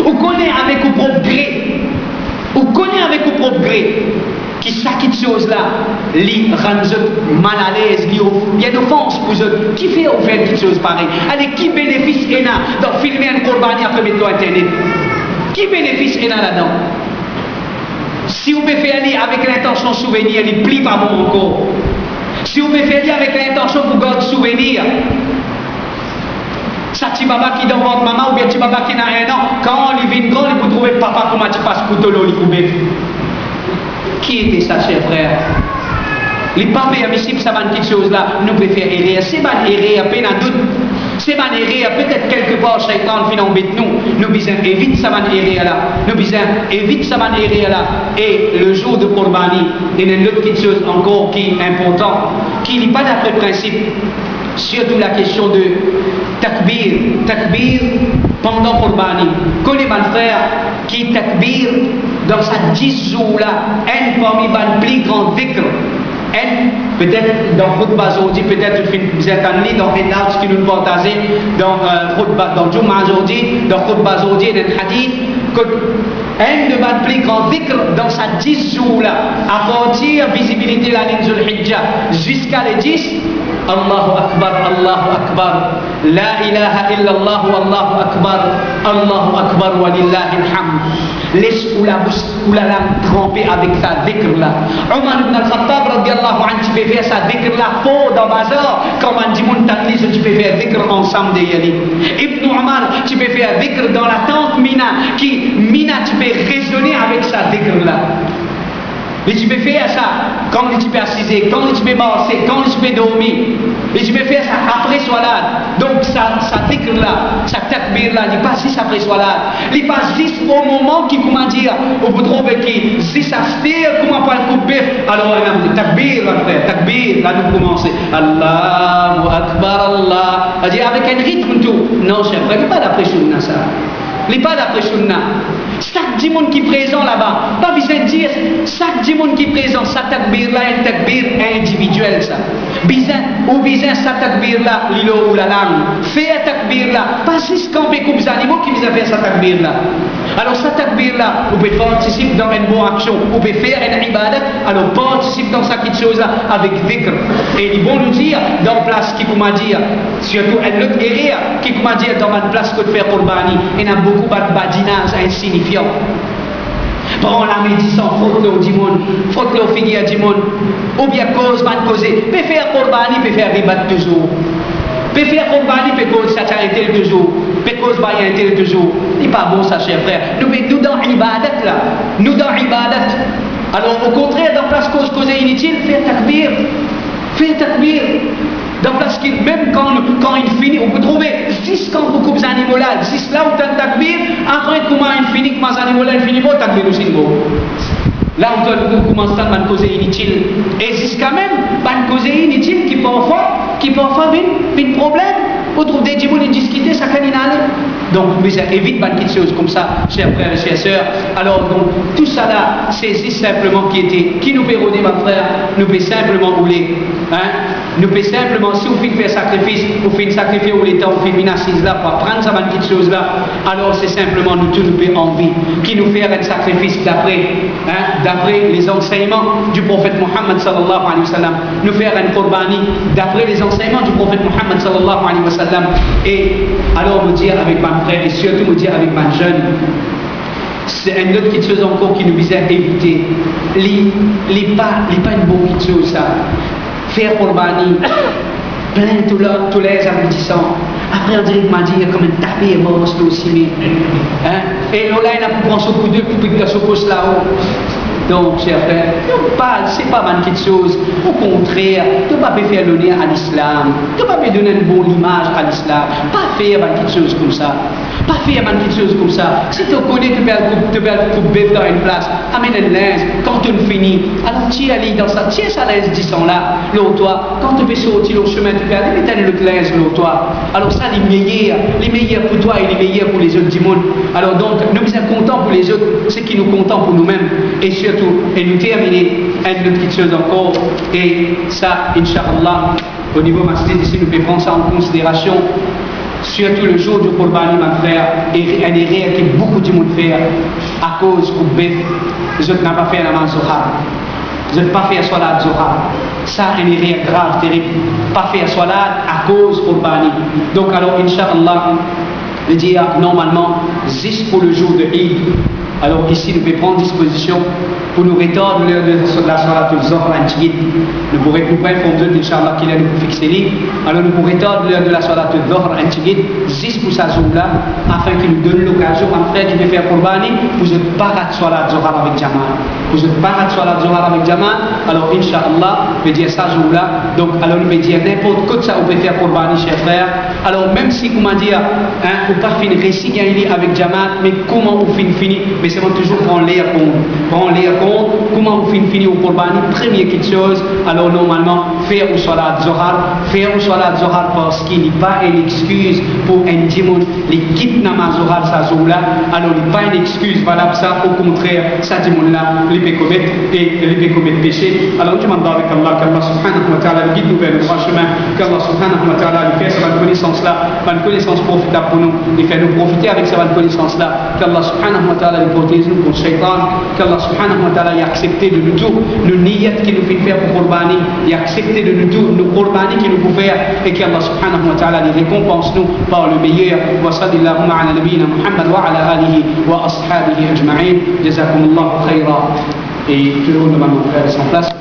On connaît avec au propre gré. On connaît avec au propre gré. Qui ça qui chose-là, li rend mal à l'aise, il y a une offense pour eux. Qui fait faire quelque chose pareil? Allez, qui bénéfice est là dans filmer un Qurbani après mettre sur Internet? Qui bénéfice est là là-dedans? Si vous pouvez faire aller avec l'intention souvenir, il plie pas bon encore. Si vous pouvez faire aller avec l'intention pour garder souvenir, ça petit baba qui dans votre maman ou bien petit baba qui n'a un an, quand on vient grand, il peut trouver papa comment tu passes couteau l'eau, il peut. Qui était ça, cher frère? Les pas permissibles, ça va une petite chose là, nous pouvons faire errer. C'est pas errer, à peine à doute. C'est pas errer, peut-être quelque part, Shaitan fin embête nous besoin évite ça va errer là. Nous besoin évite ça va errer là. Et le jour de Qurbani, il y a une autre petite chose encore qui est importante, qui n'est pas d'après principe. Surtout la question de takbir pendant Qurbani. Connais mon frère qui takbir dans sa 10 jours là, un parmi les plus grands dhikr. Peut-être dans Khutbah aujourd'hui, peut-être vous êtes en ligne dans les notes qui nous partagent dans Jum'a aujourd'hui, dans Khutbah aujourd'hui, dans le hadith, que un de mes plus grands dhikr dans sa 10 jours là, à partir visibilité la ligne Zul Hijjah jusqu'à les 10, Allahu Akbar, la ilaha illallah Allahu Akbar wa lillahi alhamd. Laisse ou la langue trempée avec sa dhikr là. Omar ibn al-Khattab radiallahu anhu, tu peux faire sa dhikr là fort dans bazar. Quand on dit mon tatlis, tu peux faire dhikr ensemble de Yali. Ibn Omar, tu peux faire dhikr dans la tente Mina. Mina, tu peux raisonner avec sa dhikr là. Et tu peux faire ça quand tu peux assiser, quand tu peux marcher, quand tu peux dormir. Et tu peux faire ça après Salat. Donc ça dhikr là, ça takbir là, il passe 6 après Salat. Il passe 10 au moment qui, comment dire, au bout de trouver qui, si ça se tire, comment pas le couper. Alors on a takbir là, frère, takbir, là nous commençons. Allahu Akbar, Allah. C'est-à-dire avec un rythme tout. Non, cher frère, il n'est pas d'après Sunna ça. Il n'est pas d'après Sunna. Chaque dimanche qui est présent là-bas, pas besoin de dire, chaque dimanche qui est présent, sa takbir là, un takbir individuel ça. Ou besoin sa takbir là, l'îlot ou la langue. Fait un takbir là, pas juste camper comme des animaux qui visent à faire sa takbir là. Alors sa takbir là, vous pouvez participer dans une bonne action, vous pouvez faire une ibadat, alors participe dans cette petite chose là avec dhikr. Et ils vont nous dire, dans place qui comment dire, surtout un autre guerrier qui comment dire dans une place que de faire Qurbani, il y a beaucoup de badinage insignifiant. Prends la médecine, frotte-le du monde, frotte-le figure du monde, ou bien cause, man causer. Peut faire Qurbani, peut faire ribat toujours. Peut faire Qurbani, peut cause ça t'arrêter toujours. Peut cause bailler tel toujours. C'est pas bon ça, cher frère. Nous dans ibadat là, nous dans ibadat. Alors au contraire, dans place cause inutile, fais takbir. Fais takbir. Dans place qui, même quand il finit, on peut trouver 6 quand vous coupez animaux là, 6 là où tu as takbir, après comment il finit, comment les animaux là, il finit, vous takbir aussi. Là où tu commences à une cause inutile. Et jusqu'à même, une cause inutile qui parfois vient un problème. On trouve des gens qui discutent, ça can aller. Donc, mais ça évite pas de petites choses comme ça, chers frères et chères sœurs. Alors, donc, tout ça là, c'est simplement qui nous peut rôder, ma frère, nous peut simplement rouler. Hein? Nous peut simplement, si vous faites faire sacrifice, vous faites sacrifier ou les temps, vous faites une assise là, pour prendre ça, une petite chose là, alors c'est simplement nous tous nous fait envie, qui nous fait un sacrifice d'après les enseignements du prophète Muhammad sallallahu alayhi wa sallam, nous faire un Qurbani d'après les enseignements du prophète Muhammad sallallahu alayhi wa sallam. Et alors me dire avec ma frère et surtout me dire avec ma jeune, c'est une autre petite chose encore qui nous vise à éviter. Les pas une bonne petite chose ça. Faire Qurbani, plein tous les aboutissants. Après on dirait que m'a dit comme un tapé et mort aussi. Et là il a pu prendre son coup de couper de son poste là-haut. Donc, chers frères, c'est pas une petite chose. Au contraire, tu ne peux pas faire l'honneur à l'islam. Tu ne peux pas donner une bonne image à l'islam. Pas faire une petite chose comme ça. Pas faire une petite chose comme ça. Si tu connais, tu peux couper dans une place. Amène un linge. Quand tu finis, alors tu es dans ça. Tiens ça linge 10 ans là, l'autre toi. Quand tu peux sortir au chemin, tu peux aller mettre l'autre linge, l'autre toi. Alors ça, les meilleurs pour toi et les meilleurs pour les autres du monde. Alors donc, nous sommes contents pour les autres, ce qui nous contents pour nous-mêmes. Et surtout, surtout, et nous terminer une petite chose encore, et ça, Inch'Allah, au niveau masjid ici, nous pouvons prendre ça en considération, surtout le jour du Qurbani, mon frère, et un erreur que beaucoup de monde fait à cause du bœuf, je n'ai pas fait la namaz Zohar, je n'ai pas fait la salat Zohar. Ça, une erreur grave, terrible, pas faire la salat à cause du Qurbani. Donc, alors, Inch'Allah, je dis normalement, juste pour le jour de Eid. Alors ici, nous pouvons prendre disposition pour nous rétordre l'heure de la Salat al-Zohr antigide. Nous pourrons couper pour nous, Inch'Allah, qu'il a nous fixer lui. Alors nous pourrons rétordre l'heure de la Salat al-Zohr antigide, juste pour sa zone là, afin qu'il nous donne l'occasion, en fait, de faire Qurbani, pour ne pas rater Salat al-Zohr avec Jamal. Pour ne pas rater Salat al-Zohr avec Jamal, alors Inch'Allah, on peut dire ça jour là. Donc, alors on peut dire n'importe quoi de ça, on peut faire Qurbani, chers frères. Alors même si, comment dire, on ne peut pas finir récit avec Jamal, mais comment on finit? Mais c'est toujours prendre l'air compte, comment on finit au Qurbani, première quelque chose, alors normalement, faire au Salat Zohar parce qu'il n'y a pas une excuse pour un dimanche, les quitte namaz Zohar, ça là, alors il n'y a pas une excuse valable ça, au contraire, ça dimanche là, les peut commettre péché. Alors je demande avec Allah, qu'Allah subhanahu wa ta'ala guide nous vers le droit chemin, qu'Allah subhanahu wa ta'ala lui fait cette connaissance là, une connaissance profitable pour nous, il fait nous profiter avec cette connaissance là, qu'Allah subhanahu wa ta'ala lui protège nous contre le shaitan, qu'Allah subhanahu wa ta'ala ait accepté de nous tout, nos niyat qu'il nous fait faire pour Qurbani, il a accepté de nous tout, nos Qurbani qu'il nous fait faire, et qu'Allah subhanahu wa ta'ala les récompense nous par le meilleur. Wa sallallahu ala nabiyyina Muhammad wa ala alihi wa ashabihi ajma'in. Jazakumullahu khayra. Et toujours devant mon frère et son place.